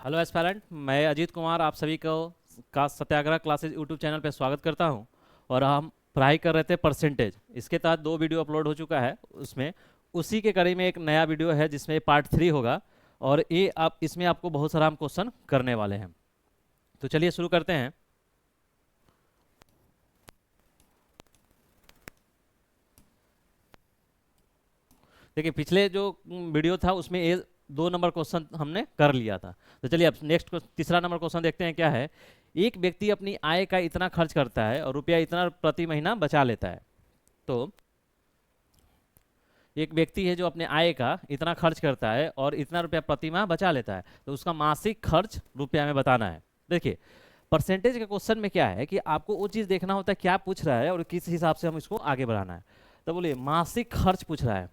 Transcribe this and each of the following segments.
Hello aspirant, मैं अजीत कुमार आप सभी को का सत्याग्रह क्लासेज यूट्यूब चैनल पे स्वागत करता हूं। और हम पढ़ाई कर रहे थे परसेंटेज। इसके तहत दो वीडियो अपलोड हो चुका है। उसमें उसी के कड़ी में एक नया वीडियो है जिसमें पार्ट 3 होगा। और ये आप इसमें आपको बहुत सारा हम क्वेश्चन करने वाले हैं। तो चलिए शुरू करते हैं। देखिए, पिछले जो वीडियो था उसमें ये 2 नंबर क्वेश्चन हमने कर लिया था। तो चलिए अब नेक्स्ट तीसरा नंबर क्वेश्चन देखते हैं क्या है। एक व्यक्ति अपनी आय का इतना खर्च करता है और रुपया इतना प्रति महीना बचा लेता है। तो एक व्यक्ति है जो अपने आय का इतना खर्च करता है और इतना रुपया प्रति माह बचा लेता है, तो उसका मासिक खर्च रुपया में बताना है। देखिए, परसेंटेज के क्वेश्चन में क्या है कि आपको वो चीज़ देखना होता है क्या पूछ रहा है और किस हिसाब से हम इसको आगे बढ़ाना है। तो बोलिए, मासिक खर्च पूछ रहा है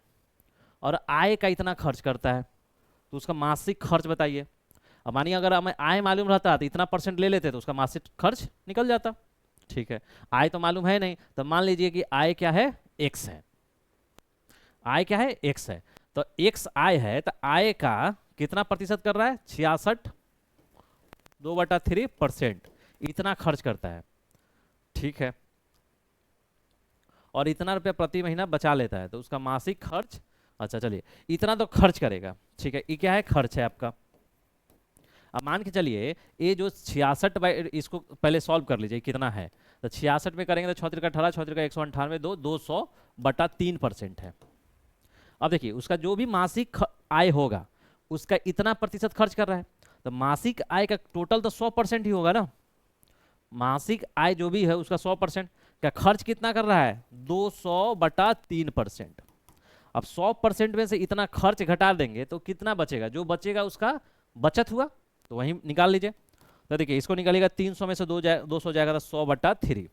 और आय का इतना खर्च करता है, तो उसका मासिक खर्च बताइए। अब मानिए अगर हमें आय मालूम रहता तो इतना परसेंट ले लेते तो उसका मासिक खर्च निकल जाता। ठीक है, आय तो मालूम है नहीं, तो मान लीजिए कि आय क्या है, एक्स है। आय क्या है, एक्स है। तो एक्स आय है, तो आय का कितना प्रतिशत कर रहा है, 66, 2/3% इतना खर्च करता है। ठीक है, और इतना रुपया प्रति महीना बचा लेता है, तो उसका मासिक खर्च, अच्छा चलिए इतना तो खर्च करेगा। ठीक है, ये क्या है, खर्च है आपका। अब मान के चलिए ये जो 66 बाई, इसको पहले सॉल्व कर लीजिए कितना है। तो 66 में करेंगे तो 6 का 18, 6 का 198, 200/3% है। अब देखिए उसका जो भी मासिक आय होगा उसका इतना प्रतिशत खर्च कर रहा है, तो मासिक आय का टोटल तो 100% ही होगा ना। मासिक आय जो भी है उसका 100%, क्या खर्च कितना कर रहा है, 200/3%। अब 100% में से इतना खर्च घटा देंगे तो कितना बचेगा, जो बचेगा उसका बचत हुआ, तो वही निकाल लीजिए। तो देखिए इसको निकालिएगा, 300 में से 200 जाएगा तो 100/3।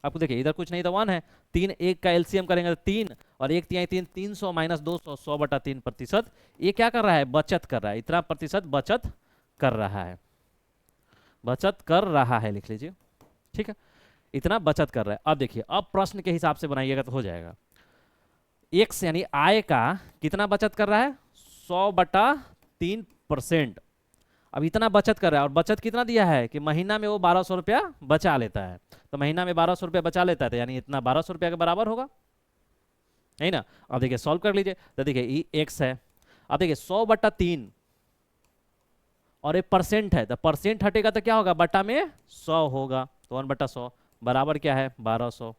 आपको देखिए इधर कुछ नहीं तो 1 है, 3 1 का एलसीएम करेंगे तो 3 और 1 3 3, 300 माइनस 200, 100/3%। ये क्या कर रहा है, बचत कर रहा है, इतना प्रतिशत बचत कर रहा है, बचत कर रहा है लिख लीजिए। ठीक है, इतना बचत कर रहा है। अब देखिए, अब प्रश्न के हिसाब से बनाइएगा तो हो जाएगा। एक्स यानी आय का कितना बचत कर रहा है, 100/3%। अब इतना बचत कर रहा है और बचत कितना दिया है कि महीना में वो 1200 रुपया बचा लेता है। तो महीना में 1200 रुपया बचा लेता है, तो यानी इतना 1200 रुपया के बराबर होगा, है ना। अब देखिए सॉल्व कर लीजिए, तो देखिए ई एक्स है। अब देखिए 100/3 और एक परसेंट है, तो परसेंट हटेगा तो क्या होगा, बटा में 100 होगा, तो 1/100 बराबर क्या है, 1200।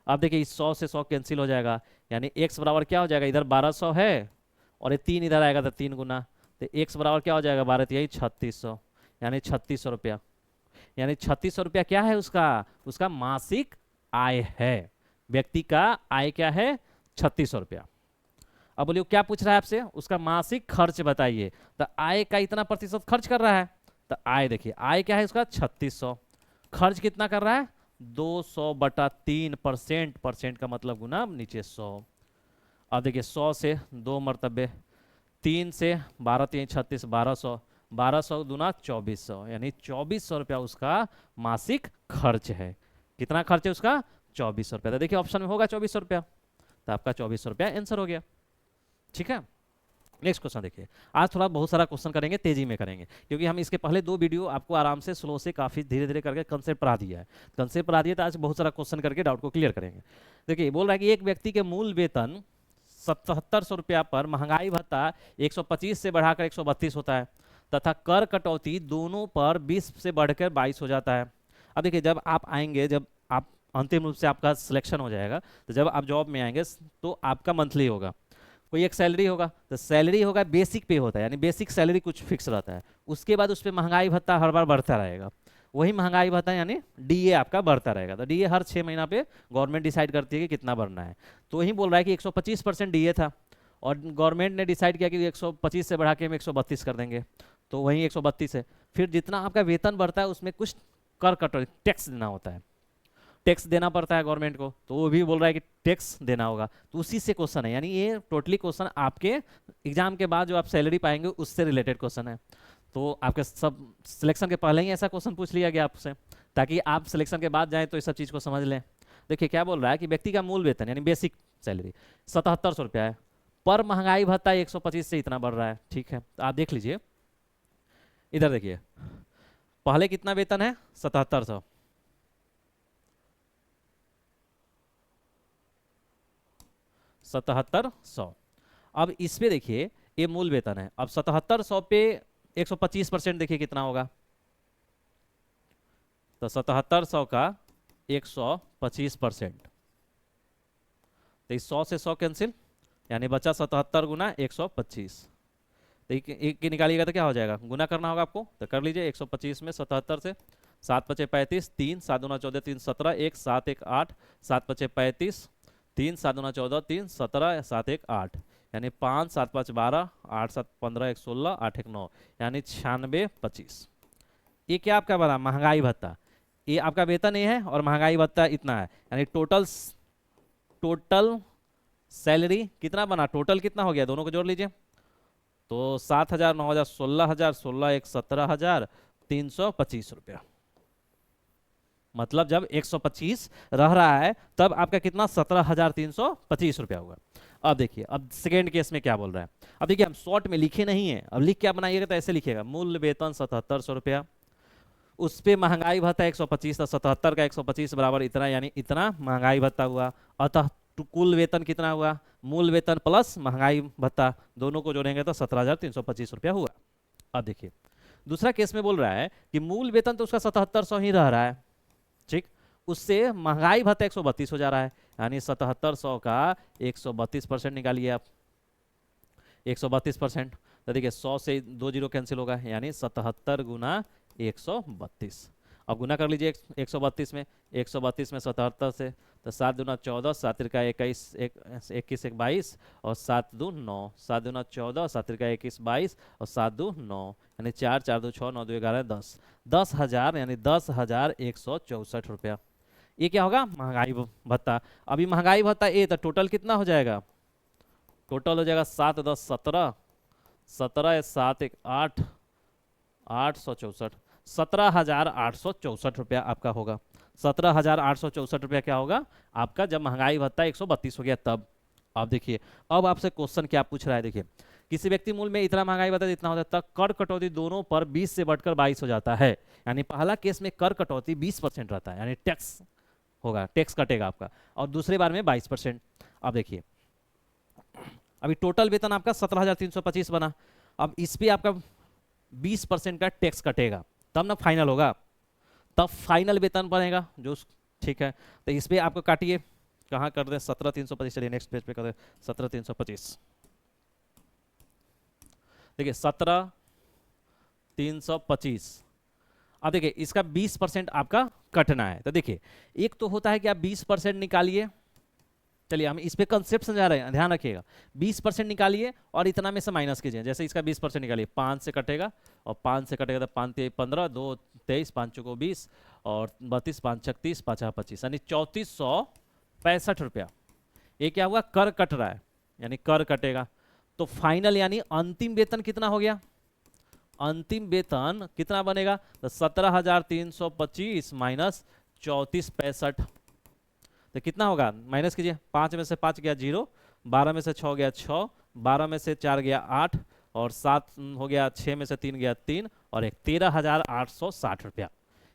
अब देखिए इस 100 से 100 कैंसिल हो जाएगा, यानी एक्स बराबर क्या हो जाएगा, इधर 1200 है और ये 3 इधर आएगा तो 3 गुना, तो एक्स बराबर क्या हो जाएगा, 12 यही 3600, यानी 3600 रुपया। यानी 3600 रुपया क्या है उसका, उसका मासिक आय है। व्यक्ति का आय क्या है, 3600 रुपया। अब बोलिए क्या पूछ रहा है आपसे, उसका मासिक खर्च बताइए। तो आय का इतना प्रतिशत खर्च कर रहा है, तो आय देखिए आय क्या है उसका 3600, खर्च कितना कर रहा है, 200/3%, परसेंट का मतलब गुना नीचे 100। अब देखिए 100 से 2 मरतबे, 3 से 12 3 36, 1200, 1200 दूना 2400, यानी 2400 रुपया उसका मासिक खर्च है। कितना खर्च है उसका, 2400 रुपया। तो देखिए ऑप्शन में होगा 2400 रुपया, तो आपका 2400 रुपया आंसर हो गया। ठीक है, नेक्स्ट क्वेश्चन देखिए। आज थोड़ा बहुत सारा क्वेश्चन करेंगे, तेजी में करेंगे, क्योंकि हम इसके पहले 2 वीडियो आपको आराम से स्लो से काफी धीरे धीरे करके कंसेप्ट पढ़ा दिया है। कंसेप्ट पढ़ा दिया तो आज बहुत सारा क्वेश्चन करके डाउट को क्लियर करेंगे। देखिए बोल रहा है कि एक व्यक्ति के मूल वेतन 7700 रुपया पर महंगाई भत्ता 125 से बढ़ाकर 132 होता है, तथा कर कटौती दोनों पर 20 से बढ़कर 22 हो जाता है। अब देखिए जब आप आएंगे, जब आप अंतिम रूप से आपका सिलेक्शन हो जाएगा, तो जब आप जॉब में आएंगे तो आपका मंथली होगा, कोई एक सैलरी होगा, तो सैलरी होगा बेसिक पे होता है, यानी बेसिक सैलरी कुछ फिक्स रहता है। उसके बाद उस पर महंगाई भत्ता हर बार बढ़ता रहेगा, वही महंगाई भत्ता यानी डीए आपका बढ़ता रहेगा। तो डीए हर 6 महीना पे गवर्नमेंट डिसाइड करती है कि कितना बढ़ना है। तो वही बोल रहा है कि 125% डीए था और गवर्नमेंट ने डिसाइड किया कि 125 से बढ़ा के हम 132 कर देंगे, तो वही 132 है। फिर जितना आपका वेतन बढ़ता है उसमें कुछ कर कटौती, टैक्स देना होता है, टैक्स देना पड़ता है गवर्नमेंट को, तो वो भी बोल रहा है कि टैक्स देना होगा। तो उसी से क्वेश्चन है, यानी ये टोटली क्वेश्चन आपके एग्जाम के बाद जो आप सैलरी पाएंगे उससे रिलेटेड क्वेश्चन है। तो आपके सब सिलेक्शन के पहले ही ऐसा क्वेश्चन पूछ लिया गया आपसे, ताकि आप सिलेक्शन के बाद जाएं तो इस सब चीज़ को समझ लें। देखिए क्या बोल रहा है कि व्यक्ति का मूल वेतन यानी बेसिक सैलरी 7700 रुपया है, पर महंगाई भत्ता 125 से इतना बढ़ रहा है। ठीक है, तो आप देख लीजिए इधर देखिए, पहले कितना वेतन है, 7700, 7700। अब इस पे देखिए, ये मूल वेतन है। अब 7700 पे 125% देखिए कितना होगा, तो 7700 का 125%, तो इस 100 से 100 कैंसिल, यानी बचा 77 गुना 125। तो एक की निकालिएगा तो क्या हो जाएगा, गुना करना होगा आपको, तो कर लीजिए। 125 में 77 से, 7 पचे 35, 3 7 दूना 14, 3 17, 1 7 1 8, 7 पचे 35, 3 7 दूना 14, 3 17, 7 1 8, यानी 5 7 5 12, 8 7 15, 1 16, 8 1 9, यानी 96 25। ये क्या आपका बना, महंगाई भत्ता। ये आपका वेतन ये है और महंगाई भत्ता इतना है, यानी टोटल टोटल सैलरी कितना बना, टोटल कितना हो गया, दोनों को जोड़ लीजिए। तो 7,000, 9,000, 16,000, 16 1 17,325 रुपया। मतलब जब 125 रह रहा है तब आपका कितना, 17,325 रुपया होगा। अब देखिए, अब सेकेंड केस में क्या बोल रहा है। अब देखिए, हम शॉर्ट में लिखे नहीं है, अब लिख क्या बनाइएगा, तो ऐसे लिखिएगा, मूल वेतन 7700 रुपया, उस पे महंगाई भत्ता 125 था, 77 का 125 बराबर इतना, यानी इतना महंगाई भत्ता हुआ। अतः कुल वेतन कितना हुआ, मूल वेतन प्लस महंगाई भत्ता, दोनों को जोड़ेंगे तो 17,325 रुपया हुआ। अब देखिए, दूसरा केस में बोल रहा है कि मूल वेतन तो उसका 7700 ही रह रहा है, ठीक, उससे महंगाई भत्ता 132 हो जा रहा है, यानी 7700 का 132% निकालिए आप, 132%। तो देखिए, 100 से 2 जीरो कैंसिल होगा, यानी 77 गुना 132। अब गुना कर लीजिए 132 में, 132 में 77 से, तो 7 दूना 14, 7 त्रिका 21, 21 1 22, और 7 दो 9, 7 दूना 14, 7 त्रिका 21 22, और 7 दो 9, यानी 4 4 दो 6, 9 2 11 10, 10,000, यानी 10,164 रुपया। ये क्या होगा, महंगाई भत्ता। अभी महंगाई भत्ता ये तो टोटल कितना हो जाएगा, टोटल हो जाएगा 7 10 17, 17 7 1 8, 864, 17,864 रुपया आपका होगा। 17,864 रुपया क्या होगा आपका, जब महंगाई भत्ता 132 हो गया तब। अब देखिए, अब आपसे क्वेश्चन क्या पूछ रहा है, देखिए, किसी व्यक्ति मूल में इतना महंगाई भत्ता इतना हो जाता है, कर कटौती दोनों पर 20 से बढ़कर 22 हो जाता है। यानी पहला केस में कर कटौती 20% रहता है, यानी टैक्स होगा, टैक्स कटेगा आपका, और दूसरे बार में 22%। अब देखिए, अभी टोटल वेतन आपका 17,325 बना, अब इस पे आपका 20% का टैक्स कटेगा, तब ना फाइनल होगा, तब फाइनल वेतन बनेगा जो, ठीक है। तो इस पे आपको काटिए, कहाँ कर दें, 17,325, चलिए नेक्स्ट पेज पे कर दें 17,325। देखिए 17,325। अब देखिए, इसका 20% आपका कटना है, तो देखिए, एक तो होता है कि आप 20% निकालिए, चलिए हम इस पे कंसेप्ट समझा रहे हैं, ध्यान रखिएगा। 20% निकालिए और इतना में से माइनस कीजिए, जैसे इसका 20% निकालिए, 5 से कटेगा, और 5 से कटेगा तो 5 3 15, 2 23, 5 चौको 20, और 32, 5 36, 5 25, यानी 3465 रुपया। ये क्या हुआ, कर कट रहा है, यानी कर कटेगा। तो फाइनल यानी अंतिम वेतन कितना हो गया, अंतिम वेतन कितना बनेगा, तो 17,325 माइनस 3465, तो कितना होगा, माइनस कीजिए, 5 में से 5 गया 0, 12 में से 6 गया 6, 12 में से 4 गया 8, और 7 हो गया, 6 में से 3 गया 3, और एक 13,860 रुपया।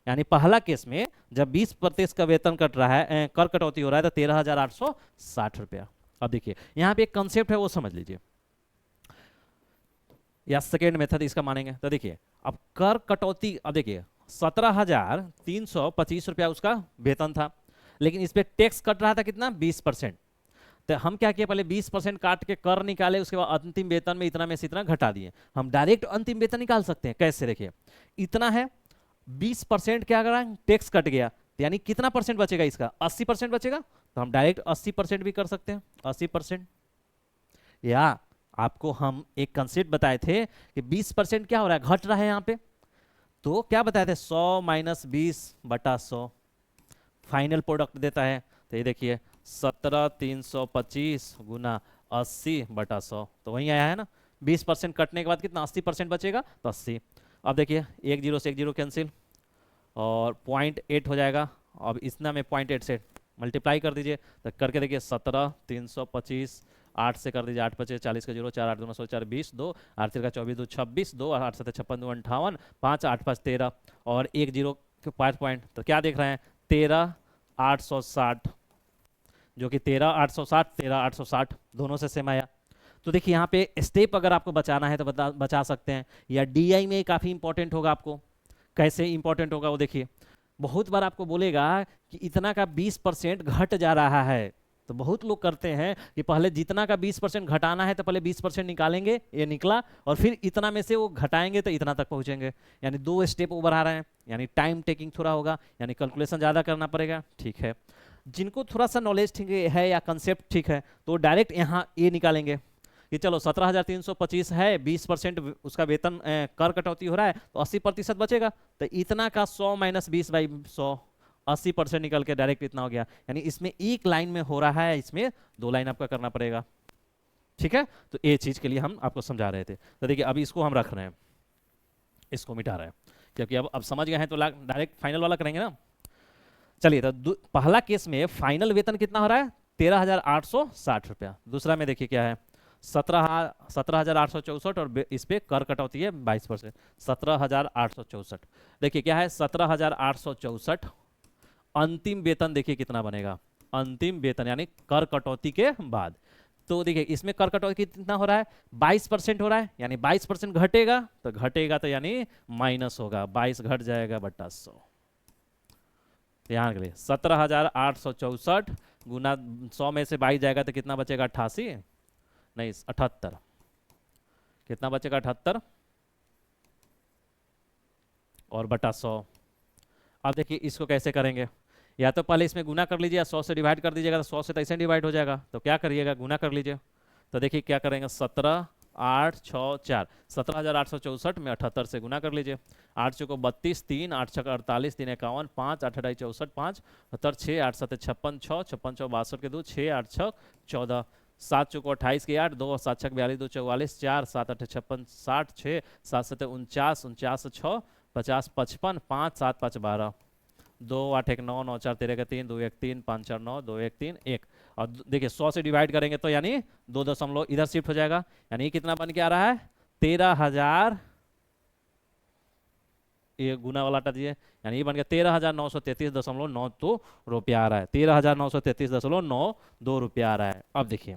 यानी पहला केस में जब 20% का वेतन कट रहा है, कर कटौती हो रहा है, तो 13,860 रुपया। अब देखिए, यहाँ पे एक कंसेप्ट है वो समझ लीजिए, या सेकेंड मेथड इसका मानेंगे। तो देखिए, अब कर कटौती, अब देखिए 17,325 रुपया उसका वेतन था, लेकिन इस पे टैक्स कट रहा था कितना, 20%। तो हम क्या किए, पहले 20% काट के कर निकाले, उसके बाद अंतिम वेतन में इतना में से इतना घटा दिए। हम डायरेक्ट अंतिम वेतन निकाल सकते हैं, कैसे, देखिए, इतना है, 20% क्या करा, टैक्स कट गया, यानी कितना परसेंट बचेगा इसका, 80% बचेगा, तो हम डायरेक्ट 80% भी कर सकते हैं, 80%। या आपको हम एक कंसेप्ट बताए थे कि 20% क्या हो रहा है, घट रहा है यहाँ पे, तो क्या बताए थे, 100 माइनस 20/100 फाइनल प्रोडक्ट देता है। तो ये देखिए, 17,325 गुना 80/100, तो वहीं आया है ना, 20% कटने के बाद कितना, 80% बचेगा, तो 80। अब देखिए, 1 जीरो से 1 जीरो कैंसिल, और 0.8 हो जाएगा। अब इतना में 0.8 से मल्टीप्लाई कर दीजिए, तो करके देखिए 17,325 8 से कर दीजिए, 8 पचे 40 का 0, 4 8 दूना 16, 4 20, 2 8 का 24, 2 26, 2 8 7 56, 2 58, 5 8 5 13 और एक जीरो के 5 पॉइंट, तो क्या देख रहे हैं 13,860, जो कि 13,860 13,860 दोनों से सेम आया। तो देखिए यहाँ पे स्टेप अगर आपको बचाना है तो बचा सकते हैं, या डीआई में काफ़ी इंपॉर्टेंट होगा आपको। कैसे इंपॉर्टेंट होगा वो देखिए, बहुत बार आपको बोलेगा कि इतना का 20% घट जा रहा है, तो बहुत लोग करते हैं कि पहले जितना का 20% घटाना है तो पहले 20% निकालेंगे, ये निकला, और फिर इतना में से वो घटाएंगे तो इतना तक पहुंचेंगे, यानी 2 स्टेप वो बढ़ा रहे हैं, यानी टाइम टेकिंग थोड़ा होगा, यानी कैलकुलेशन ज़्यादा करना पड़ेगा। ठीक है, जिनको थोड़ा सा नॉलेज ठीक है या कंसेप्ट ठीक है तो डायरेक्ट यहाँ ये निकालेंगे कि चलो 17,325 है, 20% उसका वेतन कर कटौती हो रहा है तो 80% बचेगा, तो इतना का 100 माइनस 20/100, 80% निकल के डायरेक्ट इतना हो गया। यानी इसमें एक लाइन में हो रहा है, इसमें 2 लाइन आपका करना पड़ेगा। ठीक है, तो ये चीज के लिए हम आपको समझा रहे थे। तो देखिए अभी इसको हम रख रहे हैं, इसको मिटा रहे हैं, क्योंकि अब समझ गए हैं तो डायरेक्ट फाइनल वाला करेंगे ना। चलिए, तो पहला केस में फाइनल वेतन कितना हो रहा है 13,860 रुपया। दूसरा में देखिए क्या है 17,864 और इस पे कर कटौती है 22%, 17,864। देखिए क्या है 17,864, अंतिम वेतन देखिए कितना बनेगा, अंतिम वेतन यानी कर कटौती के बाद। तो देखिए इसमें कर कटौती कितना हो रहा है 22% हो रहा है, यानी 22% घटेगा, तो घटेगा तो यानी माइनस होगा, 22 घट जाएगा बटा 100। ध्यान के लिए 17,864 गुना 100 में से 22 जाएगा तो कितना बचेगा 88, नहीं 78, कितना बचेगा 78 और बटा 100। अब देखिए इसको कैसे करेंगे, या तो पहले इसमें गुना कर लीजिए या 100 से डिवाइड कर दीजिएगा, तो 100 से तो ऐसे डिवाइड हो जाएगा, तो क्या करिएगा गुना कर लीजिए। तो देखिए क्या करेंगे 17 8 6 4, 17,864 में 78 से गुना कर लीजिए, 8 चौको 32, 3 8 छक 48, 3 51, 5 8 अढ़ाई 64, 5 78, 6 8 7 56, 6 56 6 62 के 2, 6 8 6 14, 7 चौको 28 के 8, 2 7 छक 42, 2 44, 4 7 8 56, 60, 6 7 7 49, 49 6 50 55, 5 7 5 12, 2 8 1 9 9 4 13 का 3, 2 1 3 5 4 9, 2 1 3 1। और देखिए 100 से डिवाइड करेंगे तो यानी 2 दशमलव इधर शिफ्ट हो जाएगा, यानी ये कितना बन के आ रहा है 13,000, ये गुना वाला हटा दीजिए, यानी ये बन गया 13,933.92 रुपया आ रहा है, 13,933.92 रुपया आ रहा है। अब देखिए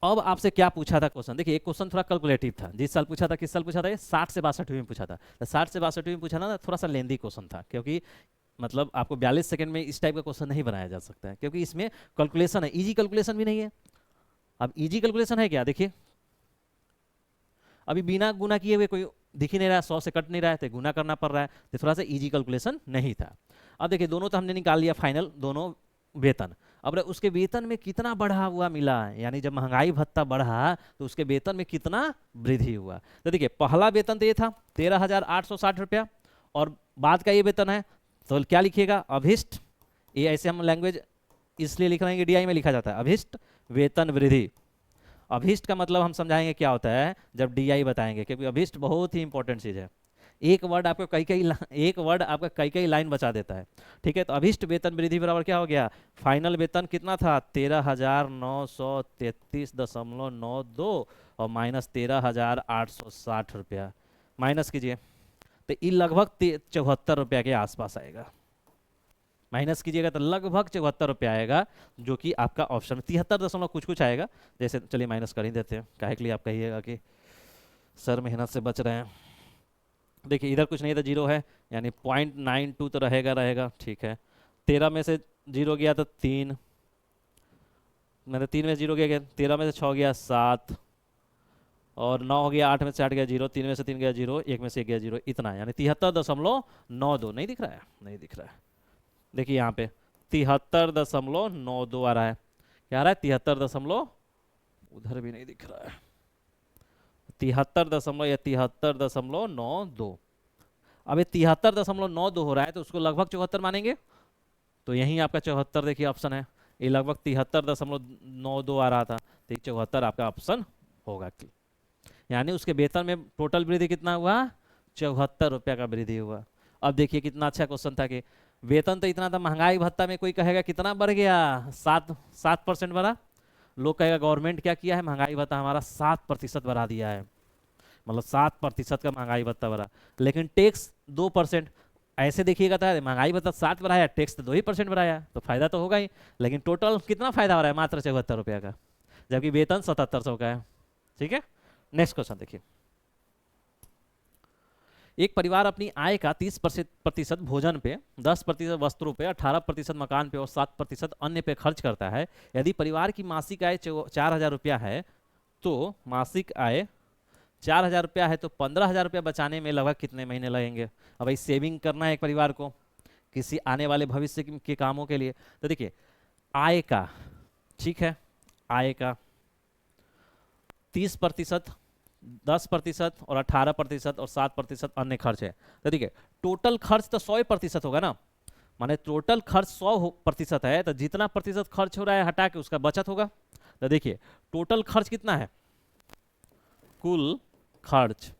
अब आपसे क्या पूछा था क्वेश्चन, देखिए एक क्वेश्चन थोड़ा कैलकुलेटिव था, जिस साल पूछा था, किस साल पूछा था, ये 60 से 62 में पूछा था। तो 60 से 62 में पूछा ना, थोड़ा सा लेंदी क्वेश्चन था, क्योंकि मतलब आपको 42 सेकंड में इस टाइप का क्वेश्चन नहीं बनाया जा सकता है, क्योंकि इसमें कैलकुलेशन है, इजी कैलकुलेशन भी नहीं है। अब इजी कैलकुलेशन है क्या, देखिए अभी बिना गुना किए हुए कोई दिख ही नहीं रहा, 100 से कट नहीं रहा है, तो गुना करना पड़ रहा है, तो थोड़ा सा इजी कैलकुलेशन नहीं था। अब देखिए दोनों तो हमने निकाल लिया फाइनल, दोनों वेतन। अब उसके वेतन में कितना बढ़ा हुआ मिला, यानी जब महंगाई भत्ता बढ़ा तो उसके वेतन में कितना वृद्धि हुआ। तो देखिए पहला वेतन तो ये था 13,860 रुपया, और बाद का ये वेतन है, तो क्या लिखिएगा अभिष्ट, ये ऐसे हम लैंग्वेज इसलिए लिख रहे हैं कि डीआई में लिखा जाता है अभिष्ट वेतन वृद्धि। अभिष्ट का मतलब हम समझाएंगे क्या होता है जब डीआई बताएंगे, क्योंकि अभिष्ट बहुत ही इंपॉर्टेंट चीज है, एक वर्ड आपको एक वर्ड आपका कई और बचा देता है। ठीक है, तो अभिष्ट वेतन वृद्धि बराबर क्या हो गया, फाइनल वेतन कितना था 13,933.92 और माइनस 13,860 रुपया, माइनस कीजिए तो ये लगभग 74 रुपया के आसपास आएगा, माइनस कीजिएगा तो लगभग 74 रुपया आएगा, जो कि आपका ऑप्शन 73 दशमलव कुछ आएगा। जैसे चलिए माइनस कर ही देते हैं, काहे के लिए आप कहिएगा कि सर मेहनत से बच रहे हैं। देखिए इधर कुछ नहीं था, जीरो है, यानी 0.92 तो रहेगा। ठीक है, 13 में से जीरो गया तो 3, मैंने 3 में से जीरो गया, 13 में से 6 गया 7, और 9 हो गया, 8 में से 8 गया जीरो, 3 में से 3 गया जीरो, 1 में से 1 गया जीरो, इतना, यानी 73.92 नहीं दिख रहा है, नहीं दिख रहा है। देखिए यहाँ पे 73.92 आ रहा है, क्या आ रहा है 73 उधर भी नहीं दिख रहा है, 73.92। अब ये 73.92 हो रहा है, तो उसको लगभग 74 मानेंगे, तो यही आपका 74 देखिए ऑप्शन है, ये लगभग 73.92 आ रहा था, तो 74 आपका ऑप्शन होगा। यानी उसके वेतन में टोटल वृद्धि कितना हुआ 74 रुपया का वृद्धि हुआ। अब देखिए कितना अच्छा क्वेश्चन था कि वेतन तो इतना था, महंगाई भत्ता में कोई कहेगा कितना बढ़ गया 7% बढ़ा, लोग कहेगा गवर्नमेंट क्या किया है, महंगाई भत्ता हमारा 7% बढ़ा दिया है, मतलब 7% का महंगाई भत्ता बढ़ा, लेकिन टैक्स 2%। ऐसे देखिएगा तो महंगाई भत्ता 7 बढ़ाया, टैक्स तो 2% बढ़ाया, तो फायदा तो होगा ही, लेकिन टोटल कितना फायदा हो रहा है, मात्र 74 रुपया का, जबकि वेतन 7700 का है। ठीक है, नेक्स्ट क्वेश्चन देखिए। एक परिवार अपनी आय का 30% भोजन पे, 10% वस्त्रों पे, 18% मकान पे और 7% अन्य पे खर्च करता है। यदि परिवार की मासिक आय 4000 रुपया है, तो मासिक आय 4000 रुपया है, तो 15000 रुपया बचाने में लगभग कितने महीने लगेंगे। अब भाई सेविंग करना है एक परिवार को किसी आने वाले भविष्य के कामों के लिए, तो देखिए आय का, ठीक है, आय का 30%, 10% और 18% और 7% अन्य खर्च है। तो देखिए टोटल खर्च तो 100% होगा ना, माने टोटल खर्च 100% है, तो जितना प्रतिशत खर्च हो रहा है हटा के उसका बचत होगा। तो देखिए टोटल खर्च कितना है, कुल खर्च,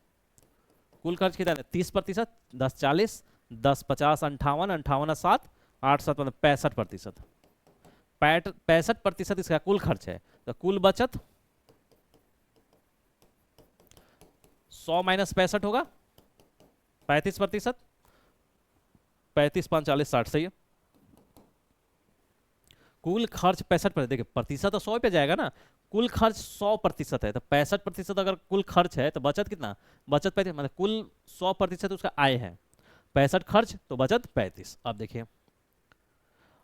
कुल खर्च कितना है 30%, 10 40, 10 50, 58, 58 7, 8 7 मतलब 65%, 65% इसका कुल खर्च है। तो कुल बचत 100 माइनस 65 होगा 35%, 35 5 40 60, सही है। कुल खर्च 65%, देखिए प्रतिशत तो 100 पे जाएगा ना, कुल खर्च 100% है, तो 65% अगर कुल खर्च है तो बचत कितना, बचत 35, मतलब कुल 100% उसका आय है, 65 खर्च तो बचत 35। अब देखिए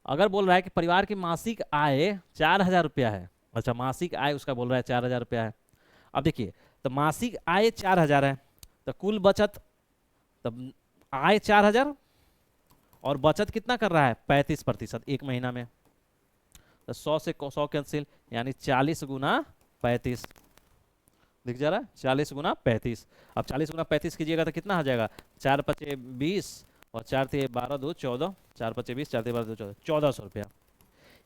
अगर बोल रहा है कि परिवार की मासिक आय 4000 रुपया है, अच्छा मासिक आय उसका बोल रहा है 4000 रुपया है। अब देखिए तो मासिक आय 4000 है, तो कुल बचत, तब आय 4000 और बचत कितना कर रहा है 35% एक महीना में, तो 100 से 100 कैंसिल, यानी 40 गुना 35, दिख जा रहा है 40 गुना 35। अब 40 गुना 35 कीजिएगा तो कितना आ जाएगा, 4 पचे 20 और 4 थे 12 2 14, 4 पचे 20, 4 थे 12 2 14, 1400 रुपया।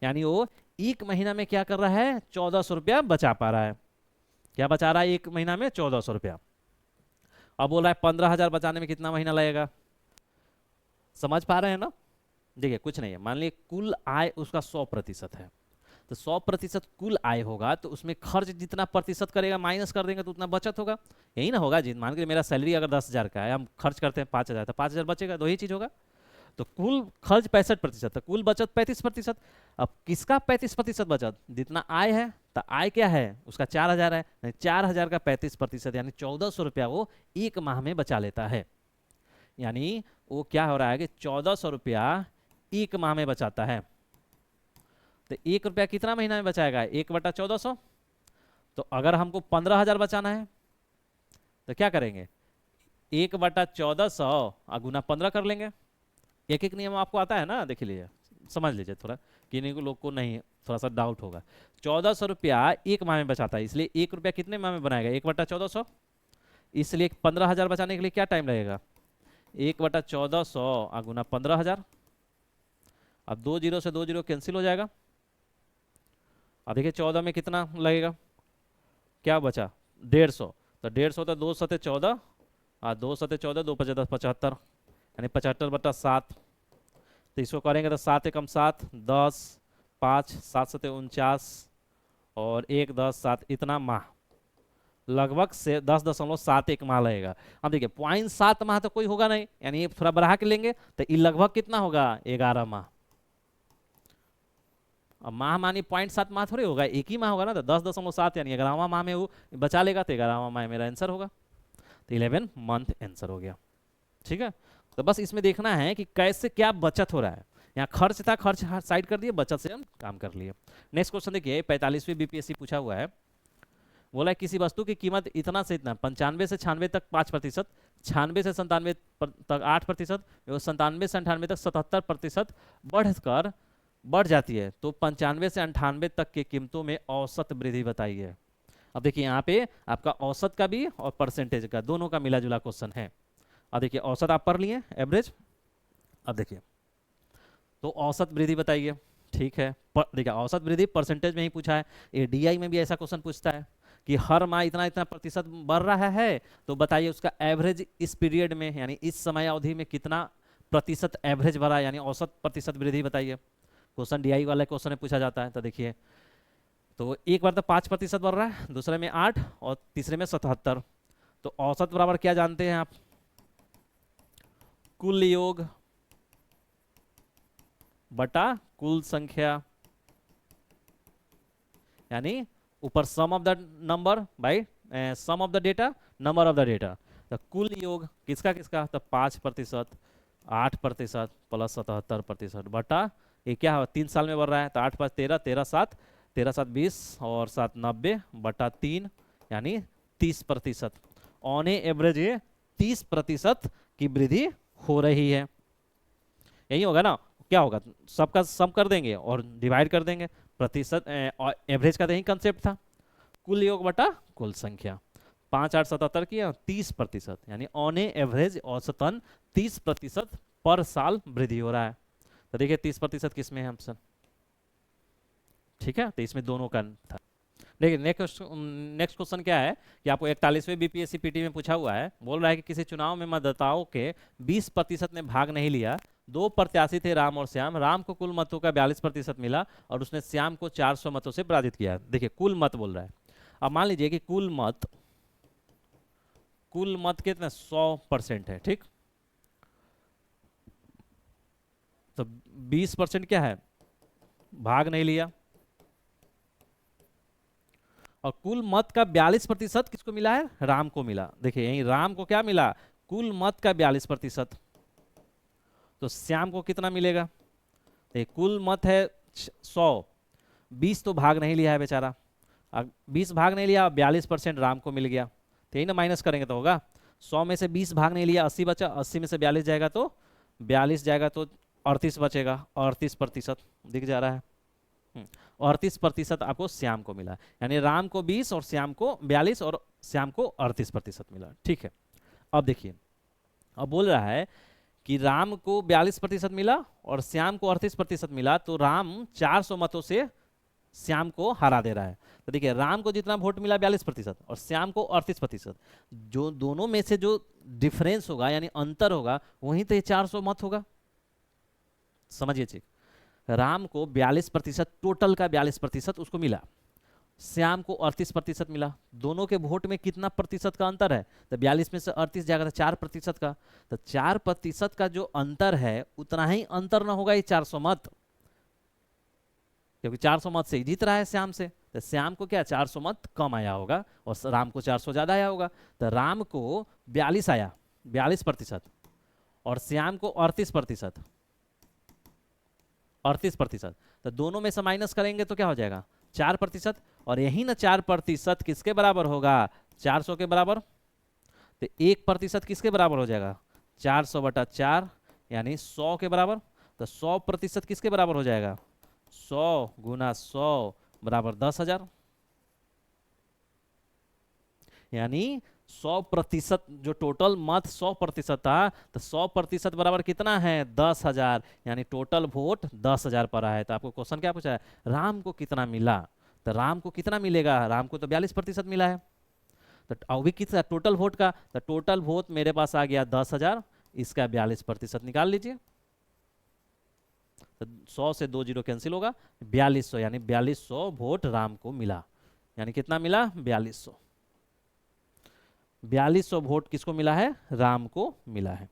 यानी वो एक महीना में क्या कर रहा है, 1400 रुपया बचा पा रहा है। क्या बचा रहा है एक महीना में, 1400 रुपया। अब बोल रहा है 15000 बचाने में कितना महीना लगेगा, समझ पा रहे हैं ना। देखिए कुछ नहीं है, मान लीजिए कुल आय उसका 100% है, तो 100% कुल आय होगा, तो उसमें खर्च जितना प्रतिशत करेगा माइनस कर देंगे तो उतना बचत होगा, यही ना होगा जी। मान के मेरा सैलरी अगर 10,000 का है, हम खर्च करते हैं 5,000, तो 5,000 बचेगा, दो ही चीज होगा। तो कुल खर्च 65%, तो कुल बचत 35%। अब किसका 35% बचत, जितना आय है, तो आय क्या है उसका 4000 है, 4000 का 35% यानी 1400 रुपया वो एक माह में बचा लेता है। यानी वो क्या हो रहा है कि 1400 रुपया एक माह में बचाता है। तो 1 रुपया कितना महीना में बचाएगा, 1/1400। तो अगर हमको 15,000 बचाना है तो क्या करेंगे, 1/1400 गुना 15 कर लेंगे। एक एक नियम आपको आता है ना, देख लीजिए, समझ लीजिए थोड़ा, किन्हीं को लोग को नहीं, थोड़ा सा डाउट होगा। 1400 रुपया एक माह में बचाता है, इसलिए 1 रुपया कितने माह में बनाएगा, 1/1400। इसलिए 15,000 बचाने के लिए क्या टाइम लगेगा, 1/1400 गुना 15,000। अब 2 जीरो से 2 जीरो कैंसिल हो जाएगा। अब देखिए 14 में कितना लगेगा, क्या बचा 150, तो 150 तो 2 सते 14, 2 सते 14, 2 पचे 10, 75, यानी 75/7। तो इसको करेंगे तो 7 एकम 7, 10, 5 7 सते 49 और 1 10 7, इतना माह लगभग से 10.71 माह लगेगा। अब देखिए 0.7 माह तो कोई होगा नहीं, यानी ये थोड़ा बढ़ा के लेंगे तो ये लगभग कितना होगा 11 माह। अब माह मानी 0.7 माह थोड़ी होगा, एक ही माह होगा ना, तो 10.7 यानी 11वां माह में वो बचा लेगा, तो 11वां माह मेरा आंसर होगा। तो 11 मंथ आंसर हो गया। ठीक है, तो बस इसमें देखना है कि कैसे क्या बचत हो रहा है। यहाँ खर्च था, खर्च साइड कर दिए, बचत से हम काम कर लिए। नेक्स्ट क्वेश्चन देखिए, 45वीं बीपीएससी पूछा हुआ है। बोला है किसी वस्तु की कीमत इतना से इतना, 95 से 96 तक 5%, 96 से 97 तक 8%, 97 से 98 तक 77% बढ़ जाती है, तो 95 से 98 तक की कीमतों में औसत वृद्धि बताइए। अब देखिए यहाँ पे आपका औसत का भी और परसेंटेज का दोनों का मिला जुला क्वेश्चन है। अब देखिए औसत आप पढ़ लिए, एवरेज। अब देखिए तो औसत वृद्धि बताइए, ठीक है। देखिए औसत वृद्धि परसेंटेज में ही पूछा है, ये डीआई में भी ऐसा क्वेश्चन पूछता है कि हर माह इतना इतना प्रतिशत बढ़ रहा है, तो बताइए उसका एवरेज इस पीरियड में, यानी इस समय अवधि में कितना प्रतिशत एवरेज बढ़ा, यानी औसत प्रतिशत वृद्धि बताइए। क्वेश्चन डीआई वाला क्वेश्चन में पूछा जाता है। तो देखिए तो एक बार तो 5% बढ़ रहा है, दूसरे में 8 और तीसरे में 77। तो औसत बराबर क्या जानते हैं आप? कुल योग बटा कुल संख्या, यानी ऊपर sum of the number by sum of the data, number of the data. तो कुल योग किसका किसका? तो 5%, 8% प्लस 77% बटा ये क्या है, 3 साल में बढ़ रहा है तो 8 5 13, 13 7, 13 7 20 और 7 90 बटा 3, यानी 30%। ऑन एवरेज ये 30% की वृद्धि हो रही है। यही होगा ना? क्या होगा, सबका सम कर देंगे और डिवाइड कर देंगे। प्रतिशत एवरेज का तो यही कंसेप्ट था, कुल योग बटा कुल संख्या। 5 8 77 की 30%, यानी ऑन एवरेज औसतन 30% पर साल वृद्धि हो रहा है। तो देखिए 30% किस में है ऑप्शन, ठीक है? तो इसमें दोनों का था। देखिए नेक्स्ट क्वेश्चन क्या है कि आपको 41वें बीपीएससी पीटी में पूछा हुआ है, बोल रहा है कि किसी चुनाव में मतदाताओं के 20% ने भाग नहीं लिया। दो प्रत्याशी थे राम और श्याम, राम को कुल मतों का 42% मिला और उसने श्याम को 400 मतों से पराजित किया। देखिए कुल मत बोल रहा है। अब मान लीजिए कि कुल मत कितने 100% है, ठीक? तो 20% क्या है, भाग नहीं लिया। और कुल मत का 42% किसको मिला है? राम को मिला। देखिए यही राम को क्या मिला, कुल मत का 42%। तो श्याम को कितना मिलेगा? कुल मत है 100, 20 तो भाग नहीं लिया है बेचारा, 20 भाग नहीं लिया, 42% राम को मिल गया। तो यही ना माइनस करेंगे तो होगा 100 में से 20 भाग नहीं लिया, 80 बचा, 80 में से 42 जाएगा तो 42 जाएगा तो 38 बचेगा, 38% दिख जा रहा है। 38% आपको श्याम को मिला, यानी राम को 20 और श्याम को 42 और श्याम को 38% मिला, ठीक है? अब देखिए, अब बोल रहा है कि राम को 42% मिला और श्याम को 38% मिला, तो राम 400 मतों से श्याम को हरा दे रहा है। तो देखिए राम को जितना वोट मिला 42% और श्याम को 38%, जो दोनों में से जो डिफरेंस होगा यानी अंतर होगा वहीं तो ये 400 मत होगा। समझिए चीज, राम को 42%, टोटल का 42% उसको मिला, श्याम को 38% मिला। दोनों के वोट में कितना प्रतिशत का अंतर है? तो 42 में से 38 जाएगा तो 4% का। तो 4% का जो अंतर है उतना ही अंतर ना होगा ये 400 मत, क्योंकि 400 मत से जीत रहा है श्याम से। तो श्याम को क्या 400 मत कम आया होगा और राम को 400 ज्यादा आया होगा। तो राम को 42 आया, 42%, और श्याम को 38%, 38%। तो दोनों में से माइनस करेंगे तो क्या हो जाएगा 4%, और यही ना 4% किसके बराबर होगा? 400 के बराबर। तो 1% किसके बराबर हो जाएगा? 400 बटा 4, यानी 100 के बराबर। तो 100% किसके बराबर हो जाएगा? 100 गुना 100 बराबर 10,000, यानी 100%, जो टोटल मत 100% था, तो 100% बराबर कितना है? 10,000, यानी टोटल वोट 10,000 पर आया है। तो आपको क्वेश्चन क्या पूछा है? राम को कितना मिला? तो राम को कितना मिलेगा? राम को तो 42% मिला है। तो अभी कितना टोटल वोट का? तो टोटल वोट मेरे पास आ गया 10,000, इसका 42% निकाल लीजिए। तो 100 से 2 जीरो कैंसिल होगा, 4200, यानी 4200 वोट राम को मिला। यानी कितना मिला? 4200। 4200 वोट किसको मिला है? राम को मिला है।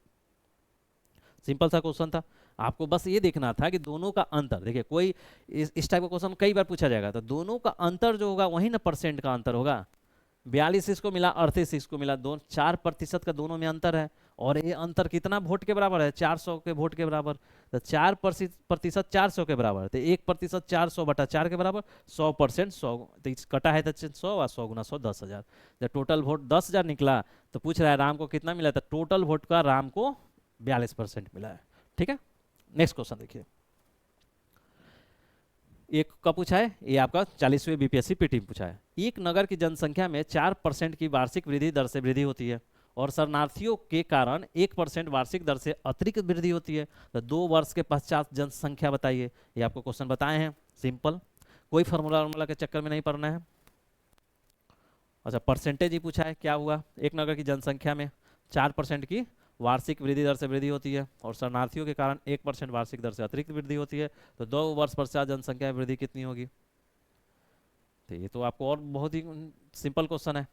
सिंपल सा क्वेश्चन था, आपको बस ये देखना था कि दोनों का अंतर। देखिए कोई इस टाइप का क्वेश्चन कई बार पूछा जाएगा, तो दोनों का अंतर जो होगा वही ना परसेंट का अंतर होगा। 42 इसको मिला, 38 इसको मिला, 4% का दोनों में अंतर है। और ये अंतर कितना वोट के बराबर है? 400 के वोट के बराबर। तो 4% 400 के बराबर, तो 1% 400 बटा 4 के बराबर। 100% 100 तो कटा है तो 100, और 100 गुना 100 10,000। जब टोटल वोट 10,000 निकला तो पूछ रहा है राम को कितना मिला? तो टोटल वोट का राम को 42% मिला है, ठीक है? नेक्स्ट क्वेश्चन देखिए, एक का पूछा है, ये आपका 40वें बीपीएससी पीटी में पूछा है। एक नगर की जनसंख्या में 4% की वार्षिक वृद्धि दर से वृद्धि होती है और शरणार्थियों के कारण 1% वार्षिक दर से अतिरिक्त वृद्धि होती है। तो 2 वर्ष के पश्चात जनसंख्या बताइए। ये आपको क्वेश्चन बताए हैं, सिंपल, कोई फार्मूला के चक्कर में नहीं पड़ना है। अच्छा परसेंटेज ही पूछा है, क्या हुआ? एक नगर की जनसंख्या में 4% की वार्षिक वृद्धि दर से वृद्धि होती है और शरणार्थियों के कारण 1% वार्षिक दर से अतिरिक्त वृद्धि होती है। तो 2 वर्ष पश्चात जनसंख्या में वृद्धि कितनी होगी? तो ये तो आपको और बहुत ही सिंपल क्वेश्चन है,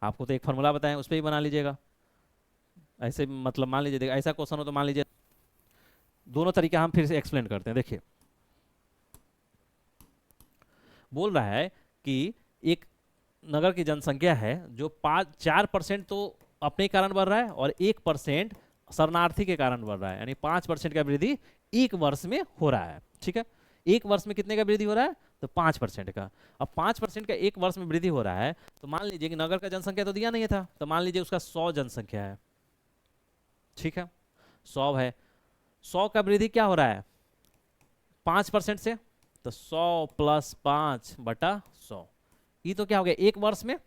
आपको तो एक फार्मूला बताएं उस पर ही बना लीजिएगा। ऐसे मतलब मान लीजिए, देखिए ऐसा क्वेश्चन हो तो मान लीजिए, दोनों तरीका हम फिर से एक्सप्लेन करते हैं। देखिए बोल रहा है कि एक नगर की जनसंख्या है जो 4% तो अपने कारण बढ़ रहा है और 1% शरणार्थी के कारण बढ़ रहा है, यानी 5% का वृद्धि एक वर्ष में हो रहा है। ठीक है, एक वर्ष में कितने का वृद्धि हो रहा है? तो 5% का। अब 5% का एक वर्ष में वृद्धि हो रहा है, तो मान लीजिए कि नगर का जनसंख्या तो दिया नहीं था, तो मान लीजिए उसका 100 जनसंख्या है। ठीक है, 100 है, 100 का वृद्धि क्या हो रहा है? 5% से, तो 100 प्लस 5/100, ये तो क्या हो गया एक वर्ष में।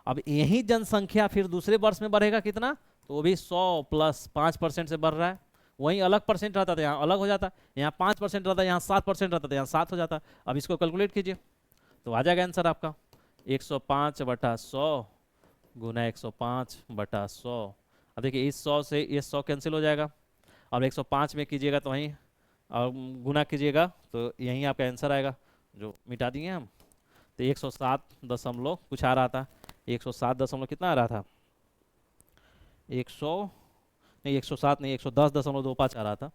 अब यही जनसंख्या फिर दूसरे वर्ष में बढ़ेगा कितना? तो वो भी 100 प्लस 5% से बढ़ रहा है। वहीं अलग परसेंट रहता था, यहाँ अलग हो जाता, यहाँ 5% रहता, यहाँ 7% रहता, तो यहाँ 7 हो जाता। अब इसको कैलकुलेट कीजिए तो आ जाएगा आंसर आपका 105/100 गुना 105/100। अब देखिए इस 100 से ये 100 कैंसिल हो जाएगा। अब 105 में कीजिएगा तो वहीं, और गुना कीजिएगा तो यहीं आपका आंसर आएगा, जो मिटा दिए हम। तो 107 दशमलव कुछ आ रहा था, 107 दशमलव कितना आ रहा था? 100 नहीं, 107 नहीं, 110.25 आ रहा था,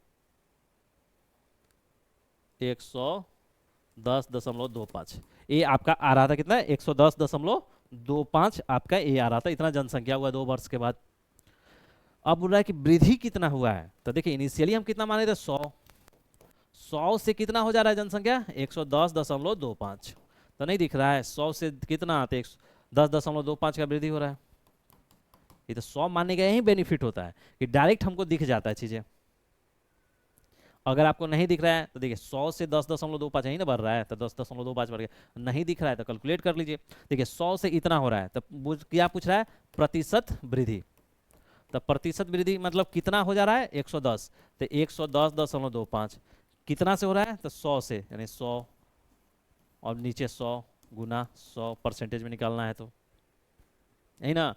110.25। ये आपका आ रहा था कितना? 110.25 आपका ये आ रहा था, इतना जनसंख्या हुआ 2 वर्ष के बाद। अब बोल रहा है कि वृद्धि कितना हुआ है, तो देखिए इनिशियली हम कितना माने थे? 100 से कितना हो जा रहा है जनसंख्या? 110.25। तो नहीं दिख रहा है 100 से कितना आते? 10.25 का वृद्धि हो रहा है। ये तो 100 मानने का यही बेनिफिट होता है कि डायरेक्ट हमको दिख जाता है चीजें। अगर आपको नहीं दिख रहा है तो देखिए 100 से 10.25 यही ना बढ़ रहा है, तो 10.25 बढ़ गया। नहीं दिख रहा है तो कैलकुलेट कर लीजिए। देखिए 100 से इतना हो रहा है, तो क्या पूछ रहा है? प्रतिशत वृद्धि। तो प्रतिशत वृद्धि मतलब कितना हो जा रहा है? 110, तो 110.25 कितना से हो रहा है? तो 100 से, यानी 100 और नीचे 100 गुना 100, परसेंटेज में निकालना है तो यही ना।